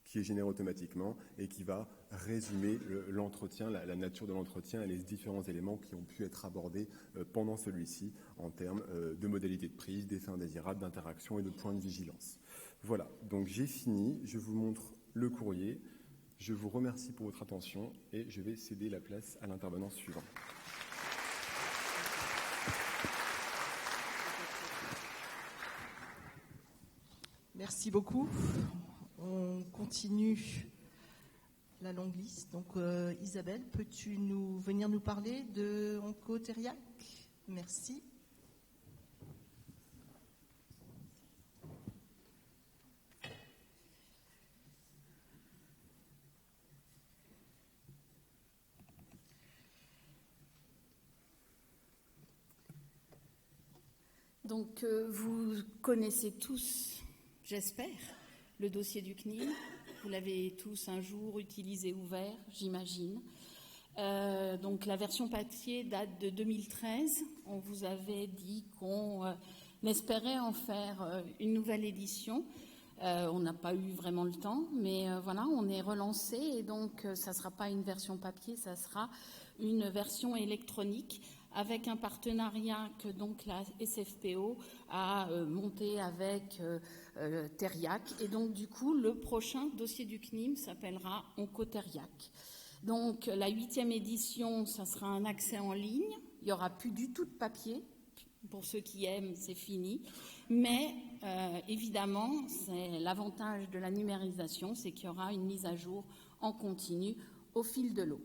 qui est généré automatiquement et qui va résumer l'entretien, la nature de l'entretien et les différents éléments qui ont pu être abordés pendant celui-ci en termes de modalités de prise, d'effets indésirables, d'interaction et de points de vigilance. Voilà, donc j'ai fini, je vous montre le courrier, je vous remercie pour votre attention et je vais céder la place à l'intervenant suivant. Merci beaucoup. On continue la longue liste. Donc, Isabelle, peux-tu venir nous parler de OncoTeriac ? Merci. Donc, vous connaissez tous, j'espère, le dossier du CNIL. Vous l'avez tous un jour utilisé, ouvert, j'imagine. Donc la version papier date de 2013. On vous avait dit qu'on espérait en faire une nouvelle édition. On n'a pas eu vraiment le temps, mais voilà, on est relancé et donc ça ne sera pas une version papier, ça sera une version électronique avec un partenariat que donc la SFPO a monté avec Teriac. Et donc du coup, le prochain dossier du CNIM s'appellera OncoTeriac. Donc la 8e édition, ça sera un accès en ligne. Il n'y aura plus du tout de papier. Pour ceux qui aiment, c'est fini. Mais évidemment, c'est l'avantage de la numérisation, c'est qu'il y aura une mise à jour en continu au fil de l'eau.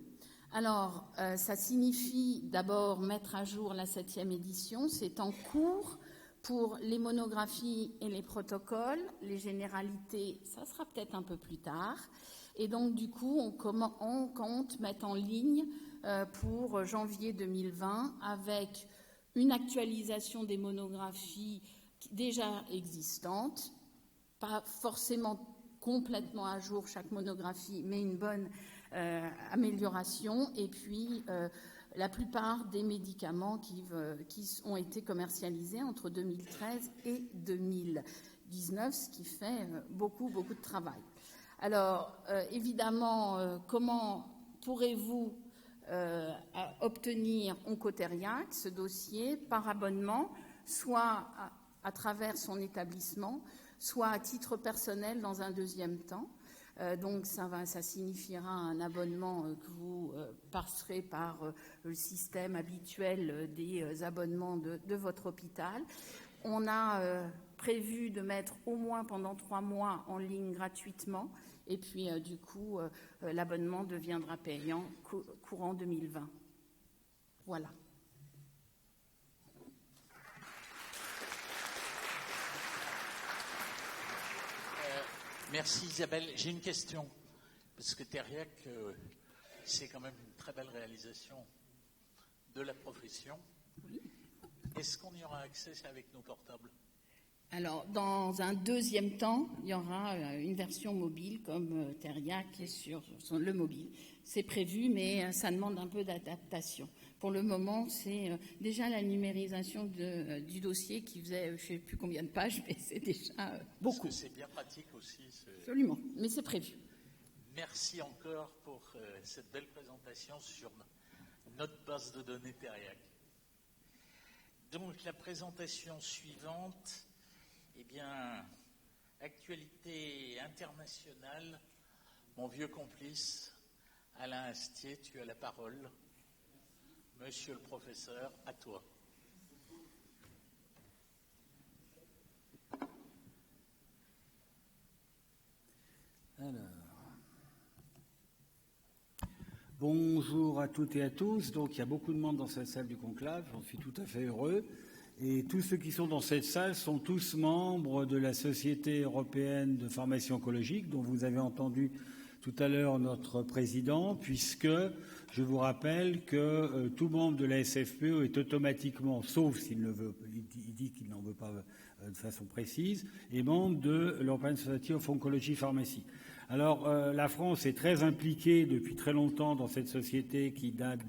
Alors, ça signifie d'abord mettre à jour la 7e édition. C'est en cours pour les monographies et les protocoles. Les généralités, ça sera peut-être un peu plus tard. Et donc, du coup, on compte mettre en ligne pour janvier 2020 avec une actualisation des monographies déjà existantes, pas forcément complètement à jour chaque monographie, mais une bonne amélioration, et puis la plupart des médicaments qui ont été commercialisés entre 2013 et 2019, ce qui fait beaucoup de travail. Alors, évidemment, comment pourrez-vous obtenir Oncotheriac, ce dossier, par abonnement, soit à travers son établissement, soit à titre personnel dans un deuxième temps. Donc ça signifiera un abonnement que vous passerez par le système habituel des abonnements de votre hôpital. On a prévu de mettre au moins pendant 3 mois en ligne gratuitement, et puis du coup l'abonnement deviendra payant courant 2020. Voilà. Merci Isabelle. J'ai une question, parce que Theriac, c'est quand même une très belle réalisation de la profession. Oui. Est-ce qu'on y aura accès avec nos portables? Alors, dans un deuxième temps, il y aura une version mobile comme Theriac est sur le mobile. C'est prévu, mais ça demande un peu d'adaptation. Pour le moment, c'est déjà la numérisation du dossier qui faisait, je ne sais plus combien de pages, mais c'est déjà beaucoup. Parce que c'est bien pratique aussi. Absolument, mais c'est prévu. Merci encore pour cette belle présentation sur notre base de données Theriac. Donc, la présentation suivante, eh bien, actualité internationale. Mon vieux complice, Alain Astier, tu as la parole. Monsieur le professeur, à toi. Alors, bonjour à toutes et à tous. Donc, il y a beaucoup de monde dans cette salle du conclave. J'en suis tout à fait heureux. Et tous ceux qui sont dans cette salle sont tous membres de la Société européenne de pharmacie oncologique, dont vous avez entendu tout à l'heure notre président, puisque je vous rappelle que tout membre de la SFPO est automatiquement, sauf s'il ne veut, il dit qu'il n'en veut pas de façon précise, est membre de l'European Society of Oncology Pharmacy. Alors, la France est très impliquée depuis très longtemps dans cette société qui date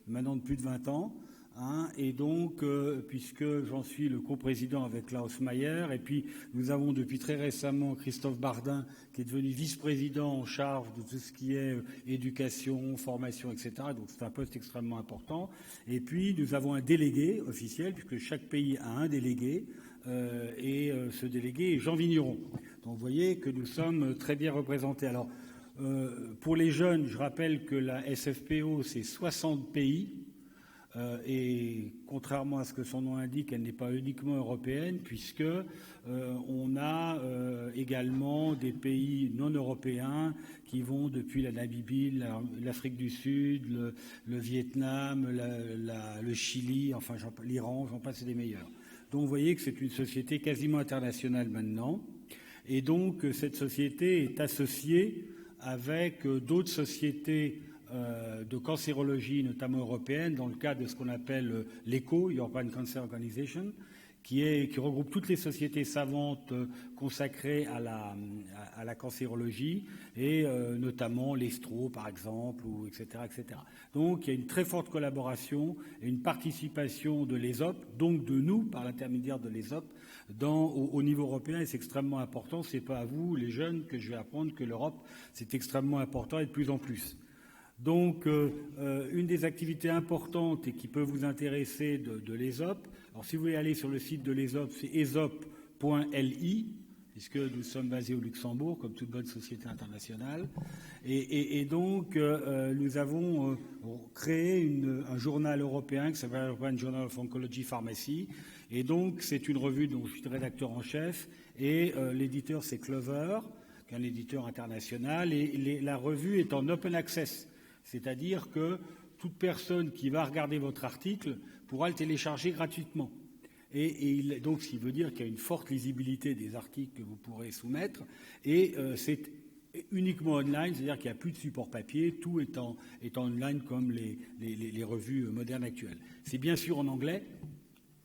maintenant de plus de 20 ans. Et donc, puisque j'en suis le coprésident avec Klaus Mayer, et puis nous avons depuis très récemment Christophe Bardin, qui est devenu vice-président en charge de tout ce qui est éducation, formation, etc. Donc c'est un poste extrêmement important. Et puis nous avons un délégué officiel, puisque chaque pays a un délégué, et ce délégué est Jean Vigneron. Donc vous voyez que nous sommes très bien représentés. Alors, pour les jeunes, je rappelle que la SFPO, c'est 60 pays. Et contrairement à ce que son nom indique, elle n'est pas uniquement européenne, puisque on a également des pays non européens qui vont depuis la Namibie, l'Afrique du Sud, le Vietnam, le Chili, enfin l'Iran, j'en passe des meilleurs. Donc vous voyez que c'est une société quasiment internationale maintenant, et donc cette société est associée avec d'autres sociétés de cancérologie, notamment européenne, dans le cadre de ce qu'on appelle l'ECO, European Cancer Organization, qui regroupe toutes les sociétés savantes consacrées à la cancérologie, et notamment l'ESTRO, par exemple, etc., etc. Donc, il y a une très forte collaboration et une participation de l'ESOP, donc de nous, par l'intermédiaire de l'ESOP, au niveau européen, et c'est extrêmement important. Ce n'est pas à vous, les jeunes, que je vais apprendre que l'Europe, c'est extrêmement important et de plus en plus. Donc, une des activités importantes et qui peut vous intéresser de l'ESOP, alors si vous voulez aller sur le site de l'ESOP, c'est esop.li, puisque nous sommes basés au Luxembourg, comme toute bonne société internationale. Et donc, nous avons créé un journal européen qui s'appelle European Journal of Oncology Pharmacy. Et donc, c'est une revue dont je suis rédacteur en chef. Et l'éditeur, c'est Clover, qui est un éditeur international. Et la revue est en open access. C'est-à-dire que toute personne qui va regarder votre article pourra le télécharger gratuitement. Et donc, ce qui veut dire qu'il y a une forte lisibilité des articles que vous pourrez soumettre. Et c'est uniquement online, c'est-à-dire qu'il n'y a plus de support papier, tout est en online comme les revues modernes actuelles. C'est bien sûr en anglais.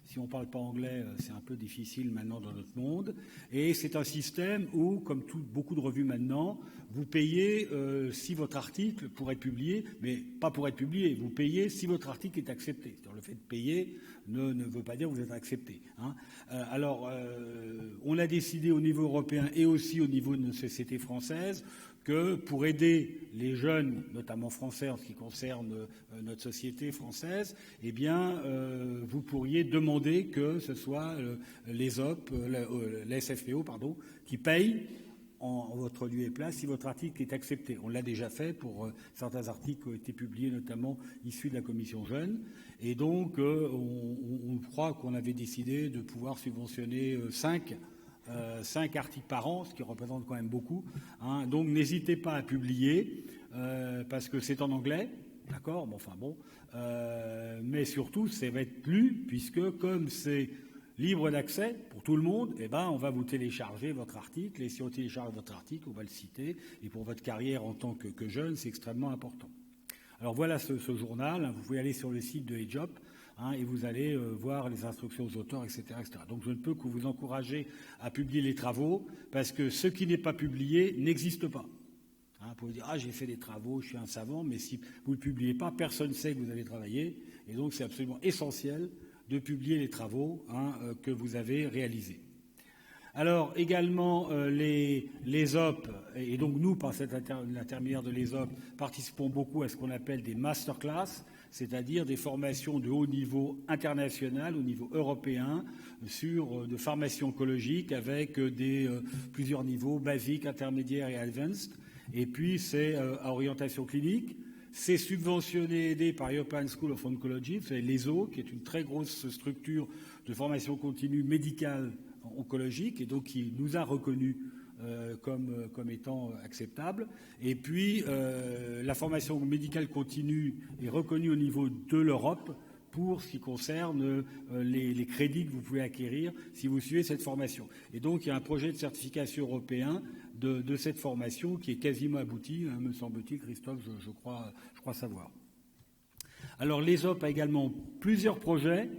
Si on ne parle pas anglais, c'est un peu difficile maintenant dans notre monde. Et c'est un système où, comme beaucoup de revues maintenant, vous payez si votre article pour être publié, mais pas pour être publié, vous payez si votre article est accepté. C'est-à-dire le fait de payer ne veut pas dire que vous êtes accepté. Hein. On a décidé au niveau européen et aussi au niveau de nos sociétés françaises que pour aider les jeunes, notamment français en ce qui concerne notre société française, eh bien, vous pourriez demander que ce soit les OP, la SFPO, pardon, qui payent en votre lieu et place si votre article est accepté. On l'a déjà fait pour certains articles qui ont été publiés, notamment issus de la commission jeune. Et donc, on croit qu'on avait décidé de pouvoir subventionner 5 articles par an, ce qui représente quand même beaucoup. Hein. Donc n'hésitez pas à publier, parce que c'est en anglais, d'accord, mais surtout, ça va être lu, puisque comme c'est libre d'accès pour tout le monde, eh ben, on va vous télécharger votre article, et si on télécharge votre article, on va le citer, et pour votre carrière en tant que jeune, c'est extrêmement important. Alors voilà ce journal, hein, vous pouvez aller sur le site de EJOP, et vous allez voir les instructions aux auteurs, etc., etc. Donc je ne peux que vous encourager à publier les travaux, parce que ce qui n'est pas publié n'existe pas. Vous pouvez dire « Ah, j'ai fait des travaux, je suis un savant », mais si vous ne le publiez pas, personne ne sait que vous avez travaillé, et donc c'est absolument essentiel de publier les travaux que vous avez réalisés. Alors également les OP, et donc nous, par l'intermédiaire de l'ESOP, participons beaucoup à ce qu'on appelle des masterclass, c'est-à-dire des formations de haut niveau international, au niveau européen, de formation oncologique avec plusieurs niveaux, basiques, intermédiaires et advanced. Et puis c'est à orientation clinique. C'est subventionné et aidé par European School of Oncology, vous savez, l'ESO, qui est une très grosse structure de formation continue médicale oncologique, et donc qui nous a reconnus comme étant acceptable. Et puis, la formation médicale continue est reconnue au niveau de l'Europe pour ce qui concerne les crédits que vous pouvez acquérir si vous suivez cette formation. Et donc, il y a un projet de certification européen de cette formation qui est quasiment abouti, me semble-t-il, Christophe, je crois savoir. Alors, l'ESOP a également plusieurs projets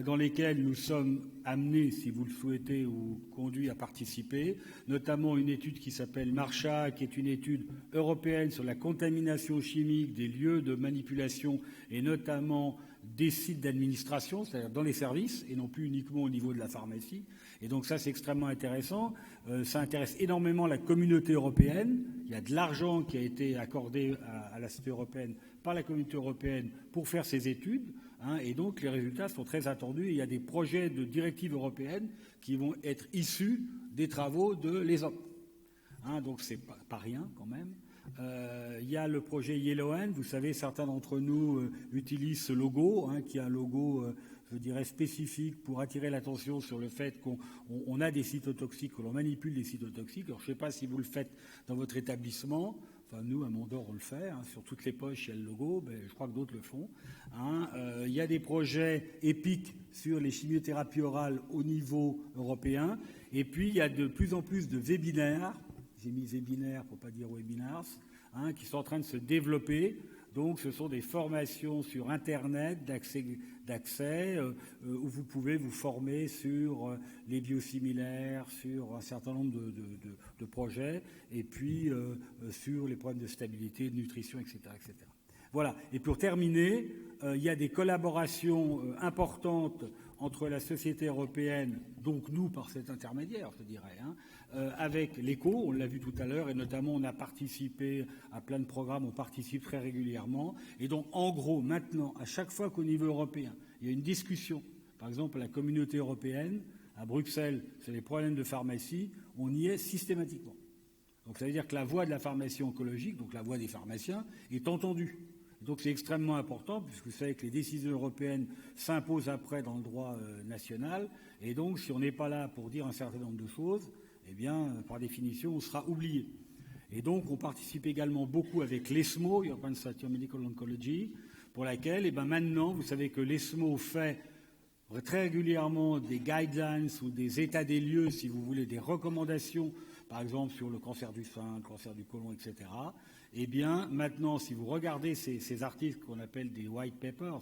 dans lesquels nous sommes amenés, si vous le souhaitez, ou conduits à participer, notamment une étude qui s'appelle MARCHA, qui est une étude européenne sur la contamination chimique des lieux de manipulation et notamment des sites d'administration, c'est-à-dire dans les services, et non plus uniquement au niveau de la pharmacie. Et donc ça, c'est extrêmement intéressant. Ça intéresse énormément la communauté européenne. Il y a de l'argent qui a été accordé à la Société européenne par la communauté européenne pour faire ces études. Et donc les résultats sont très attendus. Il y a des projets de directives européennes qui vont être issus des travaux de l'ESOP. Donc c'est pas rien quand même. Il y a le projet Yellow-Hand. Vous savez, certains d'entre nous utilisent ce logo, qui est un logo, je dirais, spécifique pour attirer l'attention sur le fait qu'on a des cytotoxiques, que l'on manipule des cytotoxiques. Alors je ne sais pas si vous le faites dans votre établissement. Enfin, nous, à Mondor, on le fait. Sur toutes les poches, il y a le logo. Je crois que d'autres le font. Il y a des projets épiques sur les chimiothérapies orales au niveau européen. Et puis, il y a de plus en plus de webinaires. J'ai mis webinaires pour ne pas dire webinars, qui sont en train de se développer. Donc, ce sont des formations sur Internet d'accès où vous pouvez vous former sur les biosimilaires, sur un certain nombre de projets, et puis sur les problèmes de stabilité, de nutrition, etc., etc. Voilà. Et pour terminer, il y a des collaborations importantes entre la société européenne, donc nous par cet intermédiaire, je dirais, avec l'ECHO, on l'a vu tout à l'heure, et notamment on a participé à plein de programmes, on participe très régulièrement. Et donc en gros, maintenant, à chaque fois qu'au niveau européen, il y a une discussion, par exemple à la communauté européenne, à Bruxelles, sur les problèmes de pharmacie, on y est systématiquement. Donc ça veut dire que la voix de la pharmacie oncologique, donc la voix des pharmaciens, est entendue. Donc c'est extrêmement important, puisque vous savez que les décisions européennes s'imposent après dans le droit national, et donc si on n'est pas là pour dire un certain nombre de choses, eh bien, par définition, on sera oublié. Et donc, on participe également beaucoup avec l'ESMO, European Society of Medical Oncology, pour laquelle, maintenant, vous savez que l'ESMO fait très régulièrement des guidelines ou des états des lieux, si vous voulez, des recommandations, par exemple sur le cancer du sein, le cancer du côlon, etc. Eh bien, maintenant, si vous regardez ces articles qu'on appelle des white papers,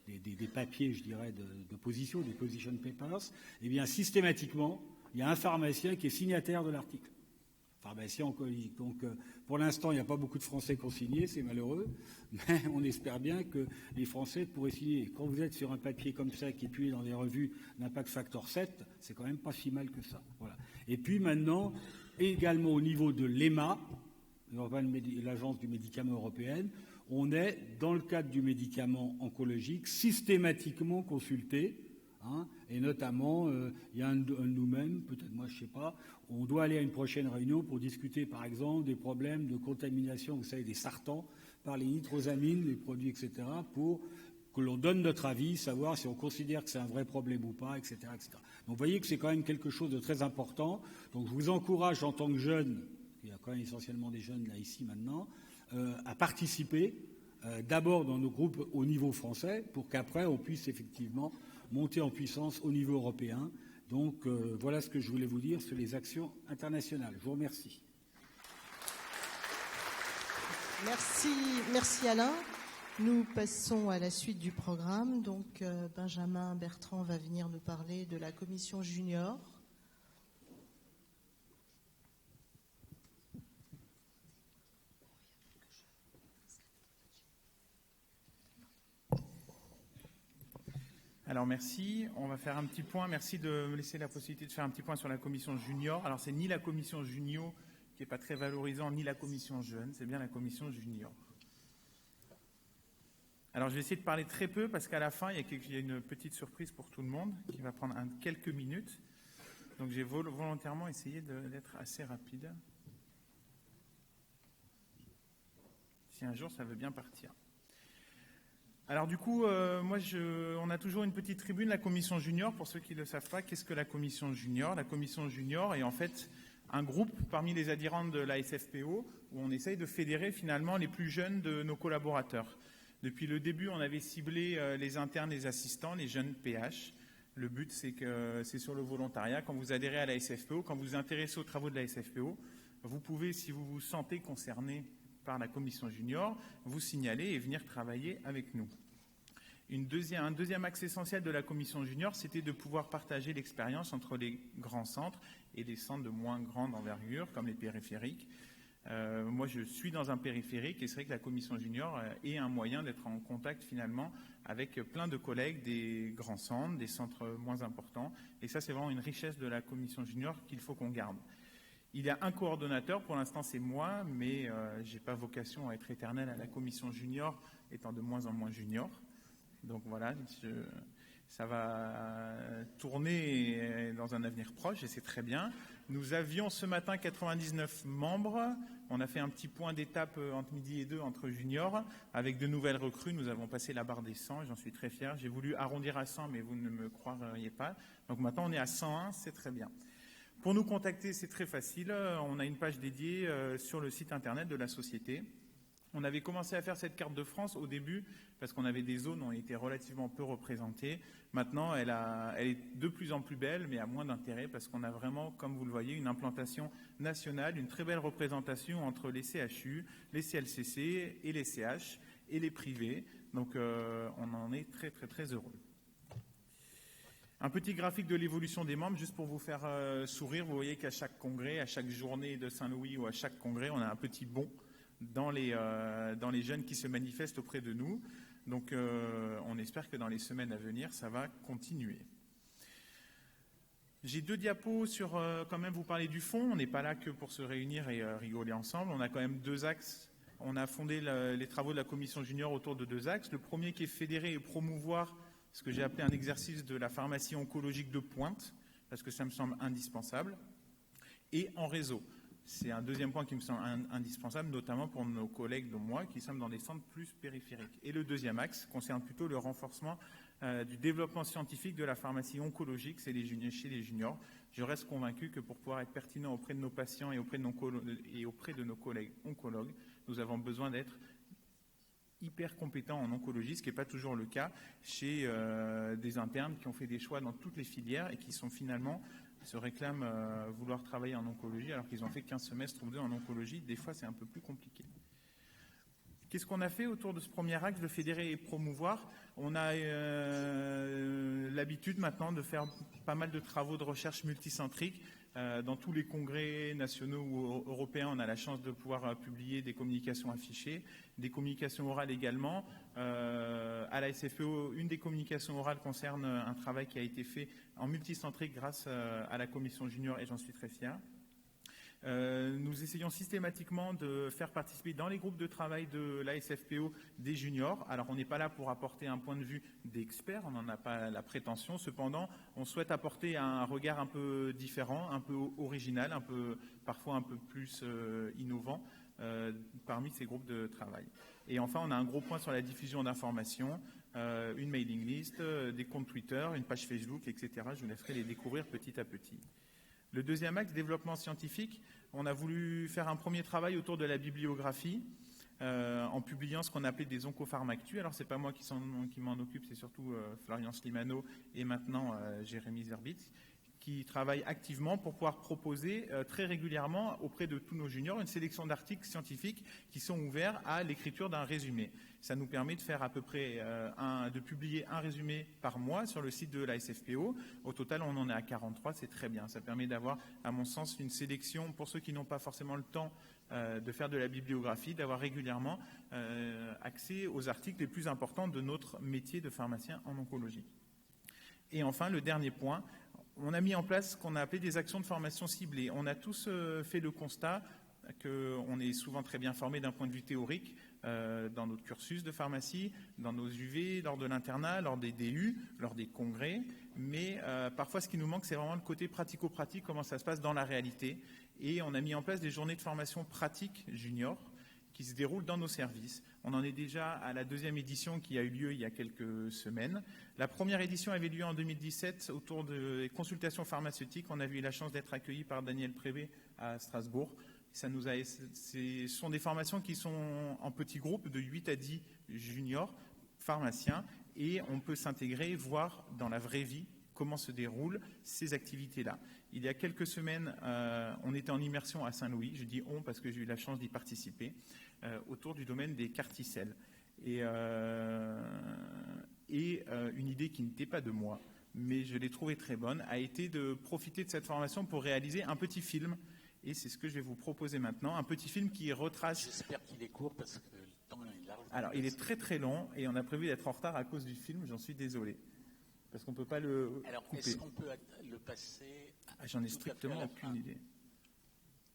des papiers, je dirais, de position, des position papers, eh bien, systématiquement, il y a un pharmacien qui est signataire de l'article. Pharmacien oncologique. Donc, pour l'instant, il n'y a pas beaucoup de Français qui ont signé, c'est malheureux, mais on espère bien que les Français pourraient signer. Quand vous êtes sur un papier comme ça, qui est publié dans des revues d'Impact Factor 7, c'est quand même pas si mal que ça. Voilà. Et puis maintenant, également au niveau de l'EMA, l'Agence du médicament européenne, on est, dans le cadre du médicament oncologique, systématiquement consulté. Et notamment, il y a un de nous-mêmes, peut-être moi je ne sais pas, on doit aller à une prochaine réunion pour discuter par exemple des problèmes de contamination, vous savez, des sartans par les nitrosamines, les produits, etc., pour que l'on donne notre avis, savoir si on considère que c'est un vrai problème ou pas, etc., etc. Donc vous voyez que c'est quand même quelque chose de très important. Donc je vous encourage en tant que jeune, il y a quand même essentiellement des jeunes là ici maintenant, à participer d'abord dans nos groupes au niveau français pour qu'après on puisse effectivement monter en puissance au niveau européen. Donc voilà ce que je voulais vous dire sur les actions internationales. Je vous remercie. Merci Alain. Nous passons à la suite du programme. Donc Benjamin Bertrand va venir nous parler de la commission junior. Alors merci, on va faire un petit point. Merci de me laisser la possibilité de faire un petit point sur la commission junior. Alors c'est ni la commission junior qui n'est pas très valorisant, ni la commission jeune, c'est bien la commission junior. Alors je vais essayer de parler très peu parce qu'à la fin il y a une petite surprise pour tout le monde qui va prendre quelques minutes. Donc j'ai volontairement essayé d'être assez rapide. Si un jour ça veut bien partir. Alors du coup, on a toujours une petite tribune, la commission junior. Pour ceux qui ne le savent pas, qu'est-ce que la commission junior? La commission junior est en fait un groupe parmi les adhérents de la SFPO où on essaye de fédérer finalement les plus jeunes de nos collaborateurs. Depuis le début, on avait ciblé les internes, les assistants, les jeunes PH. Le but, c'est sur le volontariat. Quand vous adhérez à la SFPO, quand vous vous intéressez aux travaux de la SFPO, vous pouvez, si vous vous sentez concerné par la commission junior, vous signaler et venir travailler avec nous. Un deuxième axe essentiel de la commission junior, c'était de pouvoir partager l'expérience entre les grands centres et les centres de moins grande envergure, comme les périphériques. Moi, je suis dans un périphérique et c'est vrai que la commission junior est un moyen d'être en contact finalement avec plein de collègues des grands centres, des centres moins importants. Et ça, c'est vraiment une richesse de la commission junior qu'il faut qu'on garde. Il y a un coordonnateur, pour l'instant c'est moi, mais je n'ai pas vocation à être éternel à la commission junior, étant de moins en moins junior. Donc voilà, ça va tourner dans un avenir proche et c'est très bien. Nous avions ce matin 99 membres. On a fait un petit point d'étape entre midi et 2 entre juniors. Avec de nouvelles recrues, nous avons passé la barre des 100 et j'en suis très fier. J'ai voulu arrondir à 100, mais vous ne me croiriez pas. Donc maintenant on est à 101, c'est très bien. Pour nous contacter, c'est très facile. On a une page dédiée sur le site internet de la société. On avait commencé à faire cette carte de France au début parce qu'on avait des zones où on était relativement peu représentées. Maintenant, elle est de plus en plus belle, mais à moins d'intérêt parce qu'on a vraiment, comme vous le voyez, une implantation nationale, une très belle représentation entre les CHU, les CLCC et les CH et les privés. Donc, on en est très, très, très heureux. Un petit graphique de l'évolution des membres, juste pour vous faire sourire. Vous voyez qu'à chaque congrès, à chaque journée de Saint-Louis ou à chaque congrès, on a un petit bond dans les jeunes qui se manifestent auprès de nous. Donc, on espère que dans les semaines à venir, ça va continuer. J'ai 2 diapos sur, quand même, vous parler du fond. On n'est pas là que pour se réunir et rigoler ensemble. On a quand même 2 axes. On a fondé les travaux de la commission junior autour de 2 axes. Le premier qui est fédérer et promouvoir ce que j'ai appelé un exercice de la pharmacie oncologique de pointe, parce que ça me semble indispensable, et en réseau. C'est un deuxième point qui me semble indispensable, notamment pour nos collègues dont moi, qui sommes dans des centres plus périphériques. Et le deuxième axe concerne plutôt le renforcement du développement scientifique de la pharmacie oncologique chez les juniors. Je reste convaincu que pour pouvoir être pertinent auprès de nos patients et auprès de nos collègues oncologues, nous avons besoin d'être hyper compétents en oncologie, ce qui n'est pas toujours le cas chez des internes qui ont fait des choix dans toutes les filières et qui sont finalement se réclament vouloir travailler en oncologie alors qu'ils ont fait 15 semestres ou 2 en oncologie. Des fois, c'est un peu plus compliqué. Qu'est-ce qu'on a fait autour de ce premier axe de fédérer et promouvoir? On a l'habitude maintenant de faire pas mal de travaux de recherche multicentriques. Dans tous les congrès nationaux ou européens, on a la chance de pouvoir publier des communications affichées, des communications orales également. À la SFPO, une des communications orales concerne un travail qui a été fait en multicentrique grâce à la commission junior et j'en suis très fier. Nous essayons systématiquement de faire participer dans les groupes de travail de la SFPO des juniors. Alors on n'est pas là pour apporter un point de vue d'expert, on n'en a pas la prétention. Cependant, on souhaite apporter un regard un peu différent, un peu original, parfois un peu plus innovant parmi ces groupes de travail. Et enfin, on a un gros point sur la diffusion d'informations, une mailing list, des comptes Twitter, une page Facebook, etc. Je vous laisserai les découvrir petit à petit. Le deuxième axe, développement scientifique, on a voulu faire un premier travail autour de la bibliographie en publiant ce qu'on appelait des oncopharmactus. Alors, ce n'est pas moi qui m'en occupe, c'est surtout Florian Slimano et maintenant Jérémy Zerbitz, qui travaillent activement pour pouvoir proposer très régulièrement auprès de tous nos juniors une sélection d'articles scientifiques qui sont ouverts à l'écriture d'un résumé. Ça nous permet de faire à peu près de publier un résumé par mois sur le site de la SFPO. Au total, on en est à 43, c'est très bien. Ça permet d'avoir, à mon sens, une sélection pour ceux qui n'ont pas forcément le temps de faire de la bibliographie, d'avoir régulièrement accès aux articles les plus importants de notre métier de pharmacien en oncologie. Et enfin, le dernier point, on a mis en place ce qu'on a appelé des actions de formation ciblées. On a tous fait le constat qu'on est souvent très bien formé d'un point de vue théorique dans notre cursus de pharmacie, dans nos UV, lors de l'internat, lors des DU, lors des congrès. Mais parfois, ce qui nous manque, c'est vraiment le côté pratico-pratique, comment ça se passe dans la réalité. Et on a mis en place des journées de formation pratique junior qui se déroulent dans nos services. On en est déjà à la deuxième édition qui a eu lieu il y a quelques semaines. La première édition avait lieu en 2017 autour des consultations pharmaceutiques. On a eu la chance d'être accueillis par Daniel Prévé à Strasbourg. Ce sont des formations qui sont en petits groupes de 8 à 10 juniors pharmaciens et on peut s'intégrer, voir dans la vraie vie comment se déroulent ces activités-là. Il y a quelques semaines, on était en immersion à Saint-Louis, je dis on parce que j'ai eu la chance d'y participer, autour du domaine des carticelles. Et une idée qui n'était pas de moi, mais je l'ai trouvée très bonne, a été de profiter de cette formation pour réaliser un petit film. Et c'est ce que je vais vous proposer maintenant, un petit film qui retrace... J'espère qu'il est court parce que le temps est large. Alors, il est très très long et on a prévu d'être en retard à cause du film, j'en suis désolé. Parce qu'on ne peut pas le couper. Alors, est-ce qu'on peut le passer J'en ai strictement aucune idée.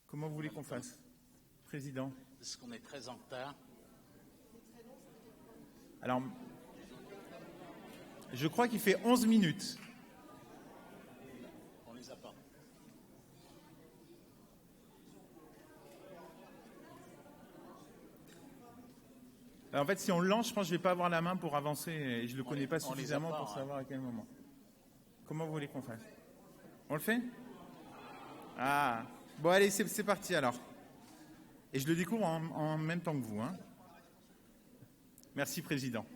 Comment vous voulez qu'on fasse, Président? Parce qu'on est très en retard. Alors, je crois qu'il fait 11 minutes. On les a pas. Alors, en fait, si on le lance, je pense que je ne vais pas avoir la main pour avancer et je ne le connais pas suffisamment pour savoir à quel moment. Comment vous voulez qu'on fasse? On le fait? Ah, bon, allez, c'est parti alors. Et je le découvre en même temps que vous. Hein. Merci, Président.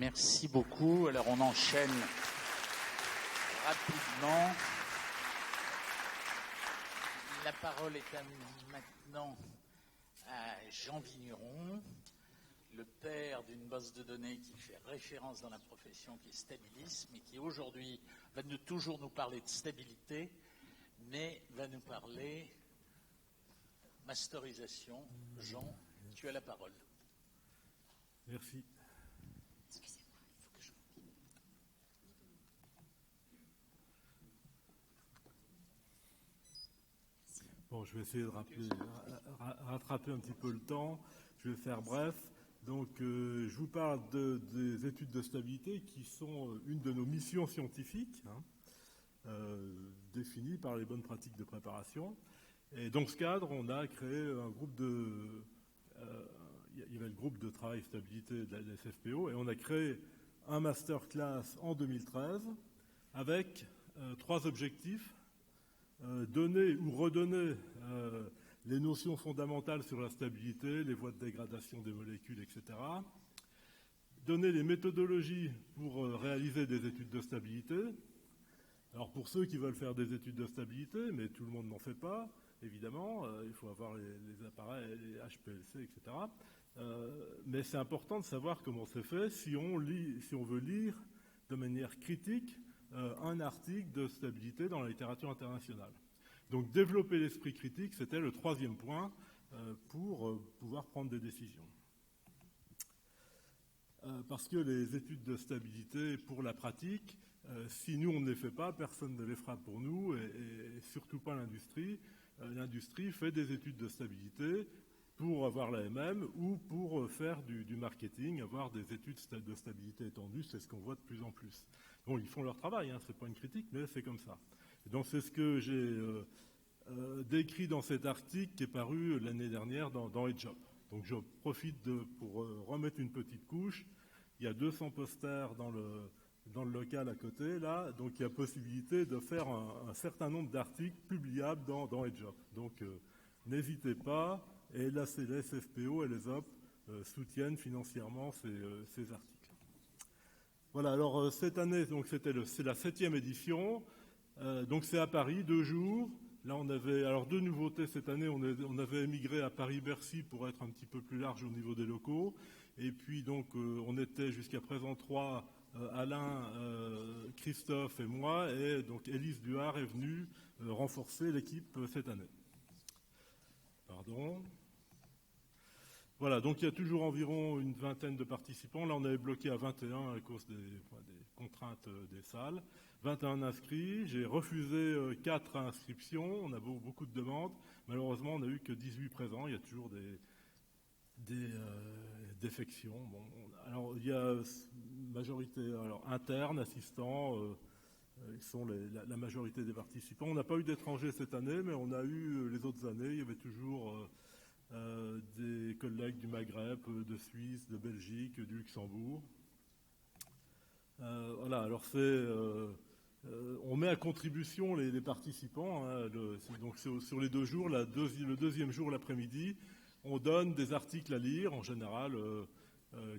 Merci beaucoup. Alors on enchaîne rapidement. La parole est maintenant à Jean Vigneron, le père d'une base de données qui fait référence dans la profession, qui est Stabilis, mais qui aujourd'hui va toujours nous parler de stabilité, mais va nous parler masterisation. Jean, tu as la parole. Merci. Excusez-moi, il faut que je vous dise. Bon, je vais essayer de rattraper un petit peu le temps. Je vais faire bref. Donc, je vous parle des études de stabilité qui sont une de nos missions scientifiques, définies par les bonnes pratiques de préparation. Et dans ce cadre, on a créé un groupe il y avait le groupe de travail stabilité de la SFPO, et on a créé un masterclass en 2013 avec 3 objectifs. Donner ou redonner les notions fondamentales sur la stabilité, les voies de dégradation des molécules, etc. Donner les méthodologies pour réaliser des études de stabilité. Alors pour ceux qui veulent faire des études de stabilité, mais tout le monde n'en fait pas, évidemment, il faut avoir les appareils, les HPLC, etc. Mais c'est important de savoir comment c'est fait si on veut lire de manière critique un article de stabilité dans la littérature internationale. Donc développer l'esprit critique, c'était le 3e point pour pouvoir prendre des décisions. Parce que les études de stabilité pour la pratique, si nous on ne les fait pas, personne ne les fera pour nous, et surtout pas l'industrie. L'industrie fait des études de stabilité pour avoir la MM ou pour faire du marketing, avoir des études de stabilité étendues, c'est ce qu'on voit de plus en plus. Bon, ils font leur travail, c'est pas une critique, mais c'est comme ça. Et donc c'est ce que j'ai décrit dans cet article qui est paru l'année dernière dans EdJob. Donc je profite pour remettre une petite couche. Il y a 200 posters dans le local à côté, là, donc il y a possibilité de faire un certain nombre d'articles publiables dans EdJob. Donc n'hésitez pas, et la SFPO et les OP soutiennent financièrement ces articles. Voilà, alors cette année, donc c'est la 7e édition, donc c'est à Paris, 2 jours. Là, on avait, alors 2 nouveautés cette année, on avait émigré à Paris-Bercy pour être un petit peu plus large au niveau des locaux. Et puis donc, on était jusqu'à présent 3, Alain, Christophe et moi, et donc Élise Duhard est venue renforcer l'équipe cette année. Pardon. Voilà, donc il y a toujours environ une vingtaine de participants. Là, on avait bloqué à 21 à cause des contraintes des salles. 21 inscrits. J'ai refusé 4 inscriptions. On a beaucoup de demandes. Malheureusement, on n'a eu que 18 présents. Il y a toujours des défections. Bon, alors, il y a majorité interne, assistants. Ils sont la majorité des participants. On n'a pas eu d'étrangers cette année, mais on a eu les autres années. Il y avait toujours des collègues du Maghreb, de Suisse, de Belgique, du Luxembourg. Voilà, alors on met à contribution les participants. Donc sur les 2 jours, le 2e jour l'après-midi, on donne des articles à lire, en général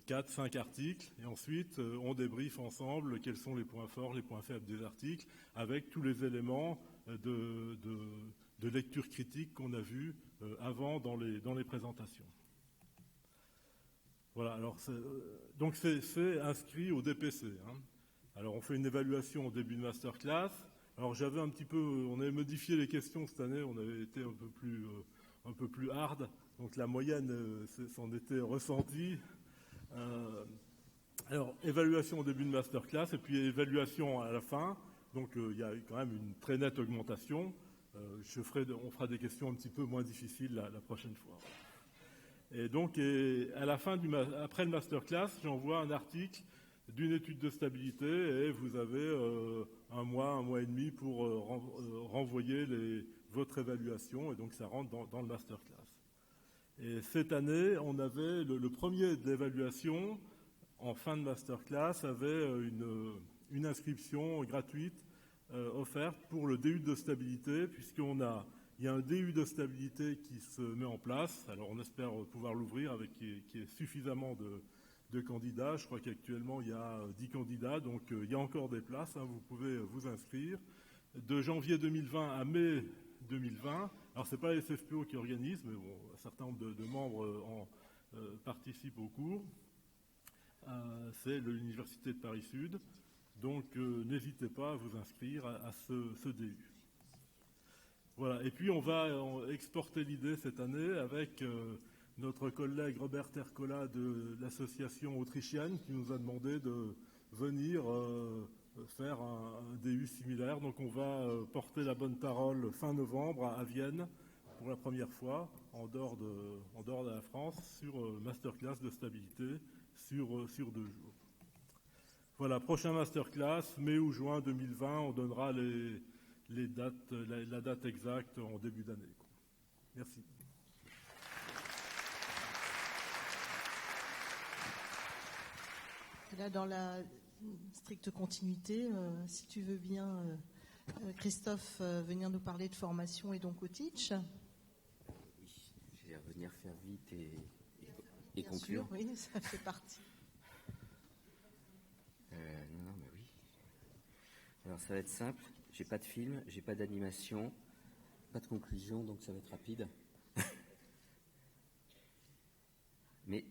4-5 articles, et ensuite on débriefe ensemble quels sont les points forts, les points faibles des articles, avec tous les éléments de lecture critique qu'on a vus avant dans les présentations. Voilà, alors donc c'est inscrit au DPC. Alors on fait une évaluation au début de masterclass. Alors on avait modifié les questions cette année, on avait été un peu plus hard, donc la moyenne s'en était ressentie. Alors évaluation au début de masterclass et puis évaluation à la fin. Donc il y a quand même une très nette augmentation. On fera des questions un petit peu moins difficiles la prochaine fois. Et donc, à la fin après le masterclass, j'envoie un article d'une étude de stabilité et vous avez un mois et demi pour renvoyer votre évaluation, et donc ça rentre dans le masterclass. Et cette année, on avait le premier de l'évaluation en fin de masterclass avait une inscription gratuite offerte pour le DU de stabilité, il y a un DU de stabilité qui se met en place. Alors on espère pouvoir l'ouvrir qui est suffisamment de candidats. Je crois qu'actuellement, il y a 10 candidats, donc il y a encore des places, hein, vous pouvez vous inscrire. De janvier 2020 à mai 2020, alors ce n'est pas la SFPO qui organise, mais bon, un certain nombre de membres participent au cours. C'est l'Université de Paris-Sud, donc n'hésitez pas à vous inscrire à ce DU. Voilà, et puis on va exporter l'idée cette année avec notre collègue Robert Ercola de l'association autrichienne qui nous a demandé de venir faire un DU similaire. Donc on va porter la bonne parole fin novembre à Vienne pour la première fois en dehors de la France sur masterclass de stabilité sur 2 jours. Voilà, prochain masterclass, mai ou juin 2020, on donnera les dates, la date exacte en début d'année. Merci. Là, dans la stricte continuité, si tu veux bien, Christophe, venir nous parler de formation et donc au Teach. Oui, je vais venir faire vite et conclure. Sûr, oui, ça fait partie. Non, mais oui. Alors, ça va être simple. J'ai pas de film, j'ai pas d'animation, pas de conclusion, donc ça va être rapide. Mais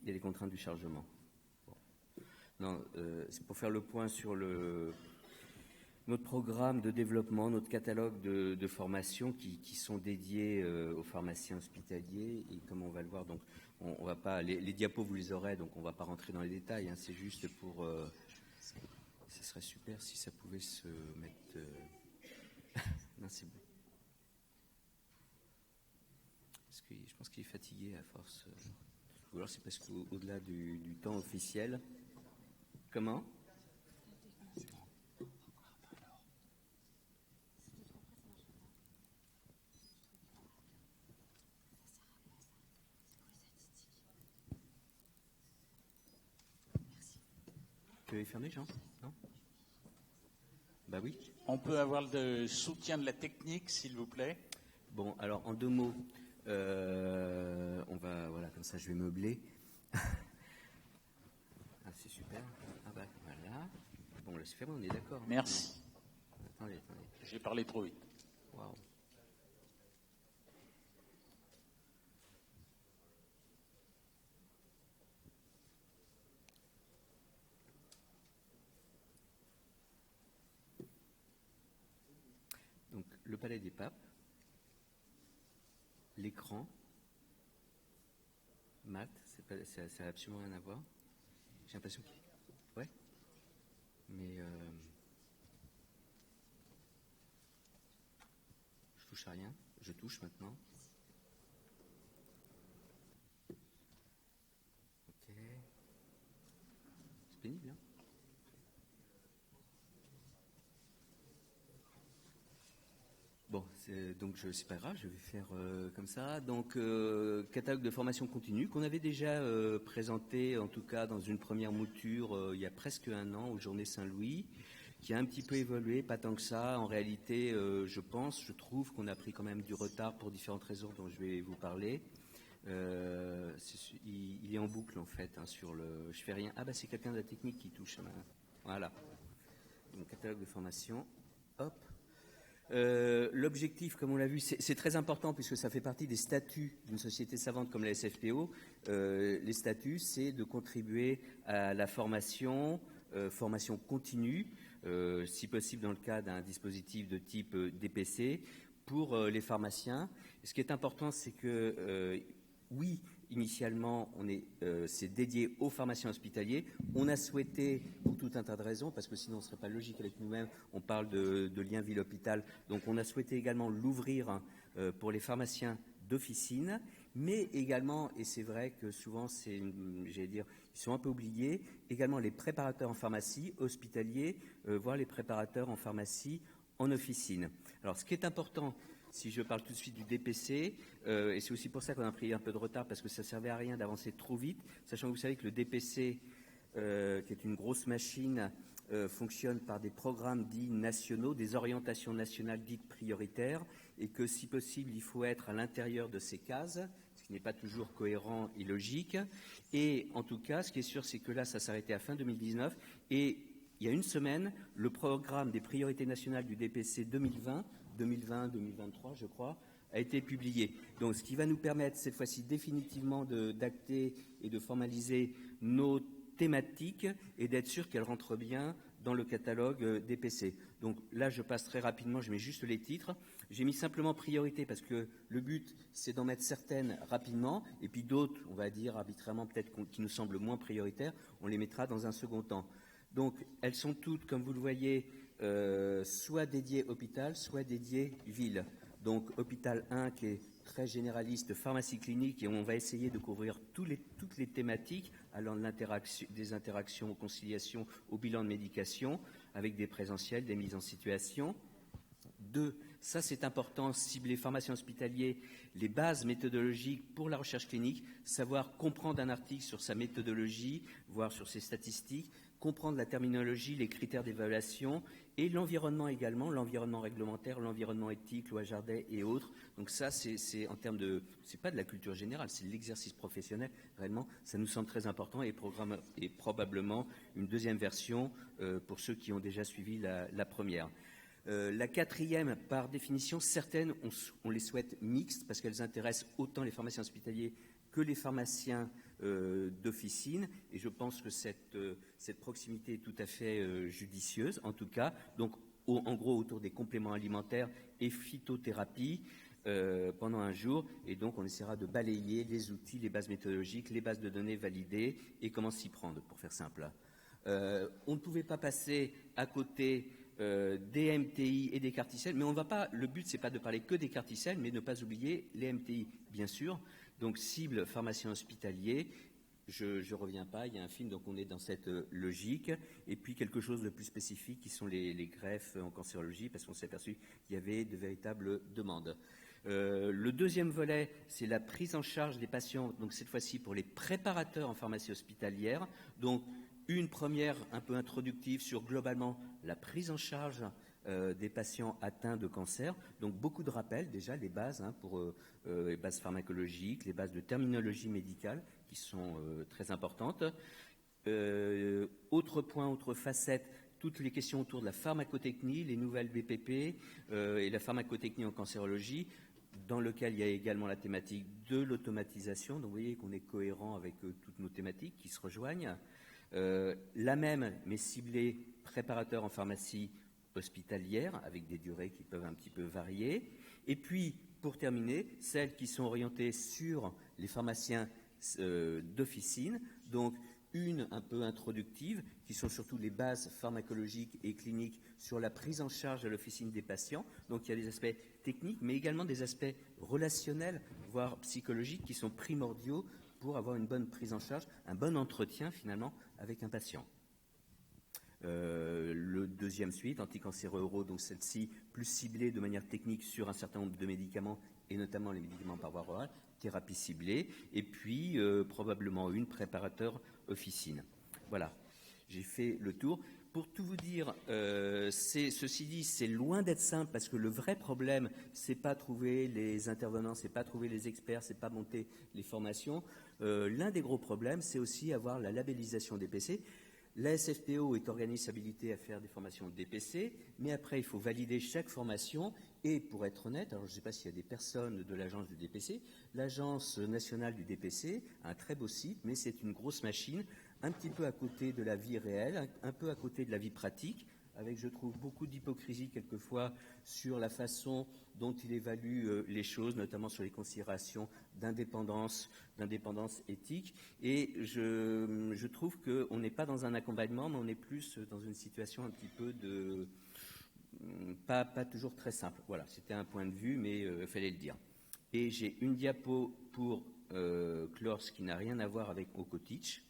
il y a les contraintes du chargement. Bon. Non, c'est pour faire le point sur notre programme de développement, notre catalogue de formations qui sont dédiés aux pharmaciens hospitaliers. Et comme on va le voir, donc on va pas les diapos vous les aurez, donc on va pas rentrer dans les détails. Hein, c'est juste pour ce serait super si ça pouvait se mettre. Non, c'est bon. Parce que je pense qu'il est fatigué à force. Ou alors c'est parce qu'au-delà du temps officiel. Comment ? Tu veux fermer, Jean ? Non ? Bah oui. On peut avoir le soutien de la technique, s'il vous plaît. Bon, alors en 2 mots, on va, voilà, comme ça je vais meubler. Ah, c'est super. Ah bah voilà. Bon, là c'est fait, on est d'accord. Hein. Merci. Non. Attendez. J'ai parlé trop vite. Waouh. Donc, le Palais des Papes, l'écran, Matt, ça n'a absolument rien à voir. J'ai l'impression que... Ouais. Mais... je touche à rien. Je touche maintenant. Ok. C'est pénible, hein ? Bon, donc c'est pas grave, je vais faire comme ça. Donc, catalogue de formation continue qu'on avait déjà présenté, en tout cas dans une première mouture, il y a presque 1 an, aux Journées Saint-Louis, qui a un petit peu évolué, pas tant que ça. En réalité, je trouve qu'on a pris quand même du retard pour différentes raisons dont je vais vous parler. Il est en boucle, en fait, hein, sur le... Je fais rien. Ah, bah c'est quelqu'un de la technique qui touche. Voilà. Donc, catalogue de formation. Hop. L'objectif, comme on l'a vu, c'est très important puisque ça fait partie des statuts d'une société savante comme la SFPO. Les statuts, c'est de contribuer à la formation continue, si possible dans le cas d'un dispositif de type DPC, pour les pharmaciens. Et ce qui est important, c'est que, oui, initialement, c'est dédié aux pharmaciens hospitaliers. On a souhaité, pour tout un tas de raisons, parce que sinon on ne serait pas logique avec nous-mêmes, on parle de lien ville-hôpital, donc on a souhaité également l'ouvrir pour les pharmaciens d'officine, mais également, et c'est vrai que souvent, ils sont un peu oubliés, également les préparateurs en pharmacie hospitaliers, voire les préparateurs en pharmacie en officine. Alors, ce qui est important, si je parle tout de suite du DPC, et c'est aussi pour ça qu'on a pris un peu de retard, parce que ça ne servait à rien d'avancer trop vite, sachant que vous savez que le DPC, qui est une grosse machine, fonctionne par des programmes dits nationaux, des orientations nationales dites prioritaires, et que si possible, il faut être à l'intérieur de ces cases, ce qui n'est pas toujours cohérent et logique. Et en tout cas, ce qui est sûr, c'est que là, ça s'arrêtait à fin 2019. Et il y a une semaine, le programme des priorités nationales du DPC 2020-2023, je crois, a été publié. Donc, ce qui va nous permettre, cette fois-ci, définitivement d'acter et de formaliser nos thématiques et d'être sûr qu'elles rentrent bien dans le catalogue DPC. Donc là, je passe très rapidement, je mets juste les titres. J'ai mis simplement priorité parce que le but, c'est d'en mettre certaines rapidement, et puis d'autres, on va dire arbitrairement peut-être qui nous semblent moins prioritaires, on les mettra dans un second temps. Donc elles sont toutes, comme vous le voyez, soit dédiées hôpital, soit dédiées ville. Donc hôpital 1 qui est très généraliste, pharmacie clinique, et on va essayer de couvrir toutes les thématiques allant des interactions aux conciliations, au bilan de médication, avec des présentiels, des mises en situation. 2, ça c'est important, cibler pharmacien hospitalier, les bases méthodologiques pour la recherche clinique, savoir comprendre un article sur sa méthodologie, voire sur ses statistiques, comprendre la terminologie, les critères d'évaluation et l'environnement également, l'environnement réglementaire, l'environnement éthique, loi Jardin et autres. Donc ça, c'est en termes de, c'est pas de la culture générale, c'est de l'exercice professionnel. Réellement, ça nous semble très important et probablement une deuxième version pour ceux qui ont déjà suivi la première. La quatrième, par définition, certaines, on les souhaite mixtes parce qu'elles intéressent autant les pharmaciens hospitaliers que les pharmaciens d'officine, et je pense que cette proximité est tout à fait judicieuse, en tout cas. Donc, en gros, autour des compléments alimentaires et phytothérapie pendant un jour, et donc on essaiera de balayer les outils, les bases méthodologiques, les bases de données validées, et comment s'y prendre, pour faire simple. On ne pouvait pas passer à côté des MTI et des carticelles, mais on va pas. Le but, c'est pas de parler que des carticelles, mais ne pas oublier les MTI, bien sûr. Donc, cible pharmacien hospitalier, je reviens pas, il y a un film, donc on est dans cette logique. Et puis, quelque chose de plus spécifique, qui sont les greffes en cancérologie, parce qu'on s'est aperçu qu'il y avait de véritables demandes. Le deuxième volet, c'est la prise en charge des patients, donc cette fois-ci pour les préparateurs en pharmacie hospitalière. Donc, une première un peu introductive sur globalement la prise en charge des patients atteints de cancer. Donc beaucoup de rappels, déjà les bases pour les bases pharmacologiques, les bases de terminologie médicale qui sont très importantes. Autre point, autre facette, toutes les questions autour de la pharmacotechnie, les nouvelles BPP et la pharmacotechnie en cancérologie, dans lequel il y a également la thématique de l'automatisation. Donc vous voyez qu'on est cohérent avec toutes nos thématiques qui se rejoignent. La même, mais ciblée, préparateur en pharmacie hospitalière, avec des durées qui peuvent un petit peu varier. Et puis, pour terminer, celles qui sont orientées sur les pharmaciens d'officine, donc une un peu introductive, qui sont surtout les bases pharmacologiques et cliniques sur la prise en charge à l'officine des patients. Donc il y a des aspects techniques, mais également des aspects relationnels, voire psychologiques, qui sont primordiaux pour avoir une bonne prise en charge, un bon entretien finalement avec un patient. Le deuxième suite, anticancéreux oraux, donc celle-ci plus ciblée de manière technique sur un certain nombre de médicaments, et notamment les médicaments par voie orale, thérapie ciblée, et puis probablement une préparateur officine. Voilà, j'ai fait le tour. Pour tout vous dire, ceci dit, c'est loin d'être simple parce que le vrai problème, c'est pas trouver les intervenants, c'est pas trouver les experts, c'est pas monter les formations. L'un des gros problèmes, c'est aussi avoir la labellisation DPC. La SFPO est organisme habilité à faire des formations DPC, mais après, il faut valider chaque formation. Et pour être honnête, alors je ne sais pas s'il y a des personnes de l'agence du DPC, l'agence nationale du DPC a un très beau site, mais c'est une grosse machine, un petit peu à côté de la vie réelle, un peu à côté de la vie pratique, avec, je trouve, beaucoup d'hypocrisie quelquefois sur la façon dont il évalue les choses, notamment sur les considérations d'indépendance éthique. Et je trouve qu'on n'est pas dans un accompagnement, mais on est plus dans une situation un petit peu de... pas toujours très simple. Voilà, c'était un point de vue, mais il fallait le dire. Et j'ai une diapo pour clore ce qui n'a rien à voir avec Okotic.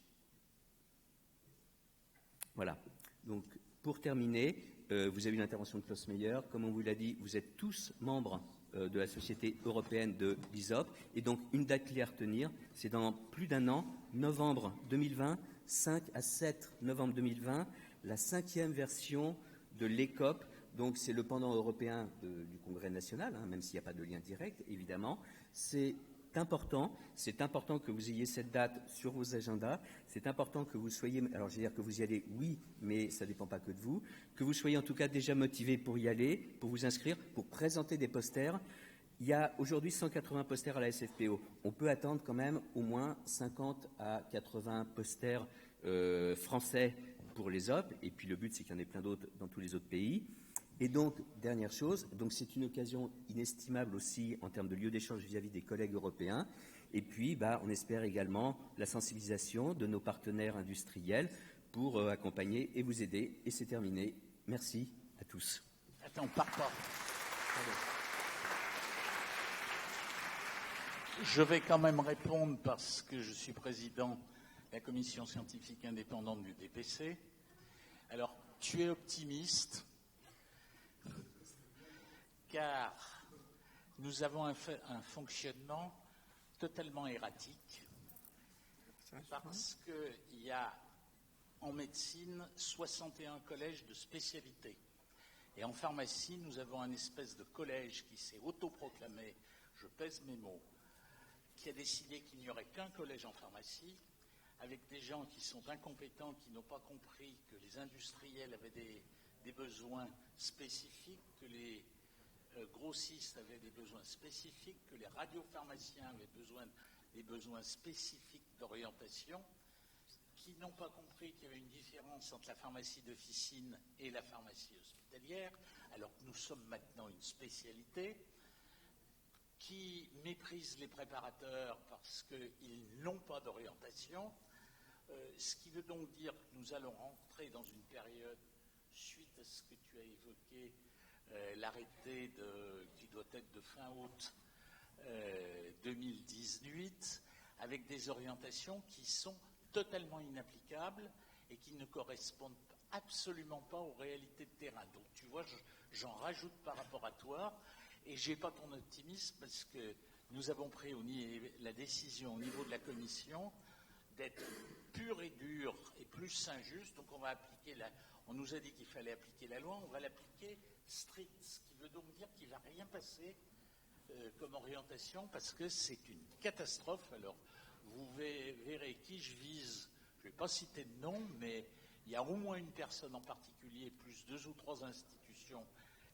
Voilà, donc... Pour terminer, vous avez une intervention de Klaus Meyer. Comme on vous l'a dit, vous êtes tous membres de la Société européenne de l'ISOP. Et donc, une date clé à retenir, c'est dans plus d'un an, novembre 2020, 5 à 7 novembre 2020, la 5e version de l'ECOP. Donc, c'est le pendant européen du Congrès national, même s'il n'y a pas de lien direct, évidemment. C'est important. C'est important que vous ayez cette date sur vos agendas. C'est important que vous soyez, alors je vais dire que vous y allez, oui, mais ça ne dépend pas que de vous, que vous soyez en tout cas déjà motivé pour y aller, pour vous inscrire, pour présenter des posters. Il y a aujourd'hui 180 posters à la SFPO. On peut attendre quand même au moins 50 à 80 posters français pour les OP, et puis le but c'est qu'il y en ait plein d'autres dans tous les autres pays. Et donc, dernière chose, donc c'est une occasion inestimable aussi en termes de lieu d'échange vis-à-vis des collègues européens. Et puis, on espère également la sensibilisation de nos partenaires industriels pour accompagner et vous aider. Et c'est terminé. Merci à tous. Attends, pars pas. Je vais quand même répondre parce que je suis président de la commission scientifique indépendante du DPC. Alors, tu es optimiste car nous avons un fonctionnement totalement erratique parce qu'il y a en médecine 61 collèges de spécialité. Et en pharmacie, nous avons un espèce de collège qui s'est autoproclamé, je pèse mes mots, qui a décidé qu'il n'y aurait qu'un collège en pharmacie, avec des gens qui sont incompétents, qui n'ont pas compris que les industriels avaient des besoins spécifiques, que les grossistes avaient des besoins spécifiques, que les radiopharmaciens avaient des besoins spécifiques d'orientation, qui n'ont pas compris qu'il y avait une différence entre la pharmacie d'officine et la pharmacie hospitalière, alors que nous sommes maintenant une spécialité, qui méprisent les préparateurs parce qu'ils n'ont pas d'orientation, ce qui veut donc dire que nous allons rentrer dans une période, suite à ce que tu as évoqué, l'arrêté qui doit être de fin août 2018, avec des orientations qui sont totalement inapplicables et qui ne correspondent absolument pas aux réalités de terrain. Donc tu vois, j'en rajoute par rapport à toi, et je n'ai pas ton optimisme parce que nous avons pris la décision au niveau de la commission d'être pur et dur et plus injuste. Donc on va appliquer on nous a dit qu'il fallait appliquer la loi, on va l'appliquer strict, ce qui veut donc dire qu'il ne va rien passer comme orientation parce que c'est une catastrophe. Alors vous verrez qui je vise, je ne vais pas citer de nom, mais il y a au moins une personne en particulier, plus 2 ou 3 institutions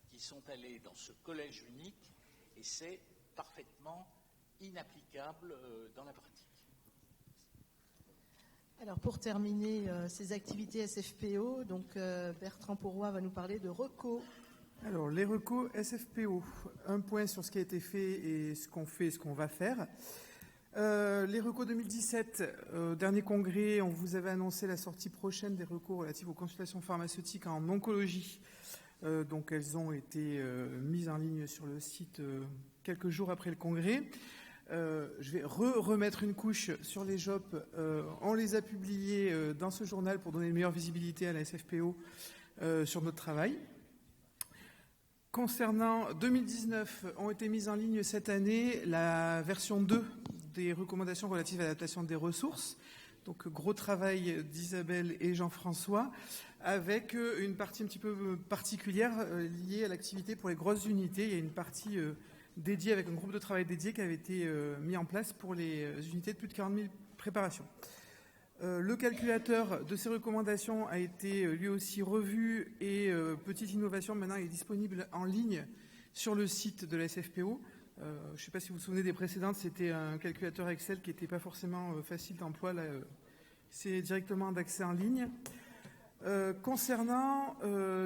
qui sont allées dans ce collège unique, et c'est parfaitement inapplicable dans la pratique. Alors pour terminer ces activités SFPO, donc Bertrand Pourroy va nous parler de RECO. Alors les RECO SFPO, un point sur ce qui a été fait et ce qu'on fait et ce qu'on va faire. Les RECO 2017, dernier congrès, on vous avait annoncé la sortie prochaine des RECO relatives aux consultations pharmaceutiques en oncologie. Donc elles ont été mises en ligne sur le site quelques jours après le congrès. Je vais remettre une couche sur les JOP. On les a publiées dans ce journal pour donner une meilleure visibilité à la SFPO sur notre travail. Concernant 2019, ont été mises en ligne cette année la version 2 des recommandations relatives à l'adaptation des ressources. Donc gros travail d'Isabelle et Jean-François, avec une partie un petit peu particulière liée à l'activité pour les grosses unités. Il y a une partie dédiée avec un groupe de travail dédié qui avait été mis en place pour les unités de plus de 40 000 préparations. Le calculateur de ces recommandations a été lui aussi revu et petite innovation, maintenant il est disponible en ligne sur le site de la SFPO. Je ne sais pas si vous vous souvenez des précédentes, c'était un calculateur Excel qui n'était pas forcément facile d'emploi. Là, c'est directement d'accès en ligne. Concernant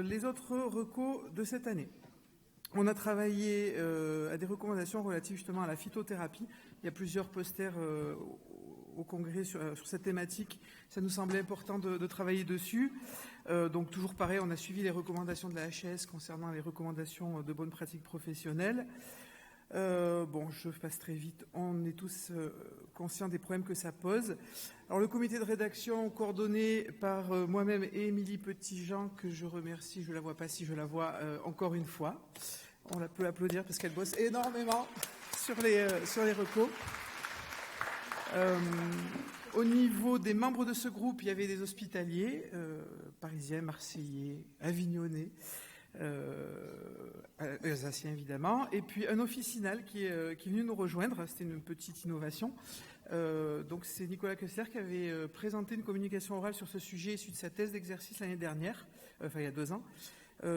les autres recos de cette année, on a travaillé à des recommandations relatives justement à la phytothérapie. Il y a plusieurs posters au congrès sur cette thématique. Ça nous semblait important de travailler dessus. Donc toujours pareil, on a suivi les recommandations de la HAS concernant les recommandations de bonnes pratiques professionnelles. Je passe très vite. On est tous conscients des problèmes que ça pose. Alors le comité de rédaction coordonné par moi-même et Émilie Petitjean, que je remercie, je ne la vois pas, si je la vois encore une fois. On la peut applaudir parce qu'elle bosse énormément sur les recos. Au niveau des membres de ce groupe, il y avait des hospitaliers, parisiens, marseillais, avignonnais, alsacien évidemment, et puis un officinal qui est venu nous rejoindre. C'était une petite innovation. Donc c'est Nicolas Kessler qui avait présenté une communication orale sur ce sujet issu de sa thèse d'exercice l'année dernière, il y a 2 ans,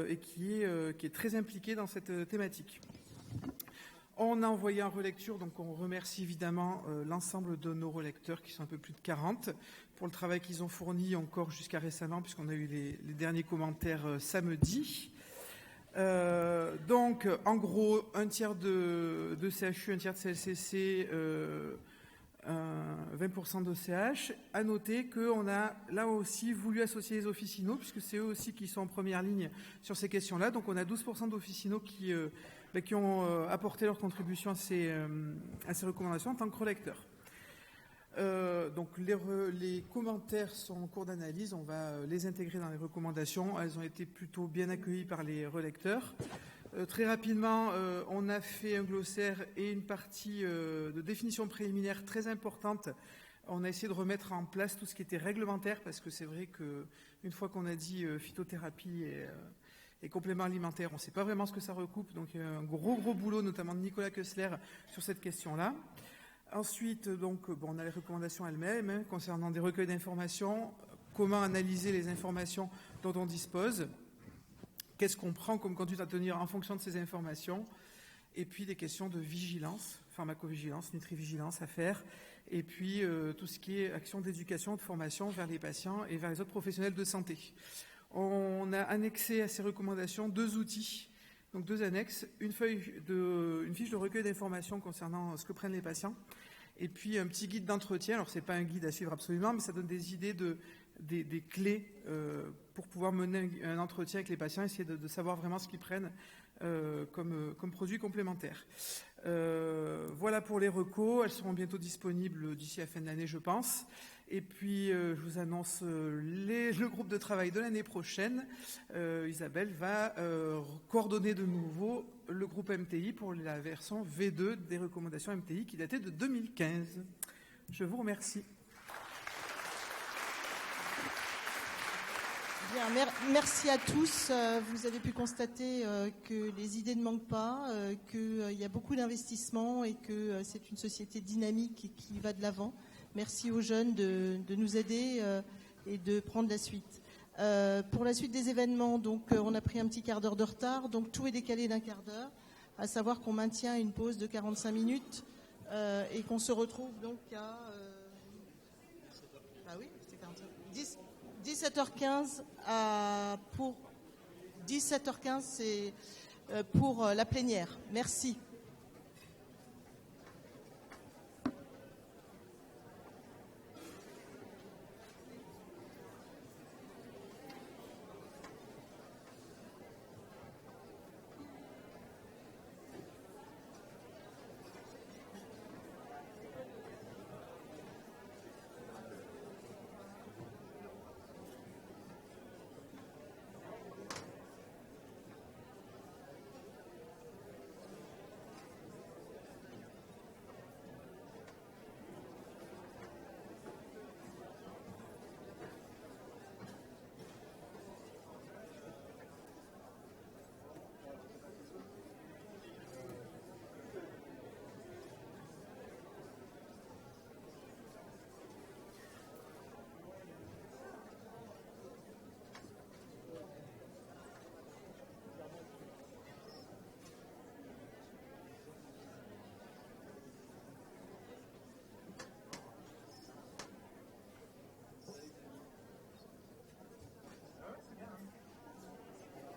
et qui est très impliqué dans cette thématique. On a envoyé en relecture, donc on remercie évidemment l'ensemble de nos relecteurs, qui sont un peu plus de 40, pour le travail qu'ils ont fourni encore jusqu'à récemment, puisqu'on a eu les derniers commentaires samedi. Donc, en gros, un tiers de CHU, un tiers de CLCC, 20% d'OCH. À noter qu'on a là aussi voulu associer les officinaux, puisque c'est eux aussi qui sont en première ligne sur ces questions-là. Donc, on a 12% d'officinaux qui ont apporté leur contribution à ces recommandations en tant que relecteurs. Donc les commentaires sont en cours d'analyse, on va les intégrer dans les recommandations. Elles ont été plutôt bien accueillies par les relecteurs. Très rapidement, on a fait un glossaire et une partie de définition préliminaire très importante. On a essayé de remettre en place tout ce qui était réglementaire, parce que c'est vrai qu'une fois qu'on a dit phytothérapie et compléments alimentaires, on ne sait pas vraiment ce que ça recoupe. Donc il y a un gros boulot, notamment de Nicolas Kessler, sur cette question-là. Ensuite, donc, on a les recommandations elles-mêmes concernant des recueils d'informations, comment analyser les informations dont on dispose, qu'est-ce qu'on prend comme conduite à tenir en fonction de ces informations, et puis des questions de vigilance, pharmacovigilance, nutrivigilance à faire, et puis tout ce qui est action d'éducation, de formation vers les patients et vers les autres professionnels de santé. On a annexé à ces recommandations 2 outils. Donc 2 annexes, une fiche de recueil d'informations concernant ce que prennent les patients, et puis un petit guide d'entretien. Alors c'est pas un guide à suivre absolument, mais ça donne des idées des clés pour pouvoir mener un entretien avec les patients, essayer de savoir vraiment ce qu'ils prennent comme produits complémentaires. Voilà pour les recos, elles seront bientôt disponibles d'ici la fin de l'année, je pense. Et puis, je vous annonce le groupe de travail de l'année prochaine. Isabelle va coordonner de nouveau le groupe MTI pour la version V2 des recommandations MTI qui datait de 2015. Je vous remercie. Bien, merci à tous. Vous avez pu constater que les idées ne manquent pas, qu'il y a beaucoup d'investissements et que c'est une société dynamique qui va de l'avant. Merci aux jeunes de nous aider et de prendre la suite. Pour la suite des événements, donc, on a pris un petit quart d'heure de retard, donc tout est décalé d'1 quart d'heure, à savoir qu'on maintient une pause de 45 minutes et qu'on se retrouve donc à 17h15 pour 17h15, c'est pour la plénière. Merci.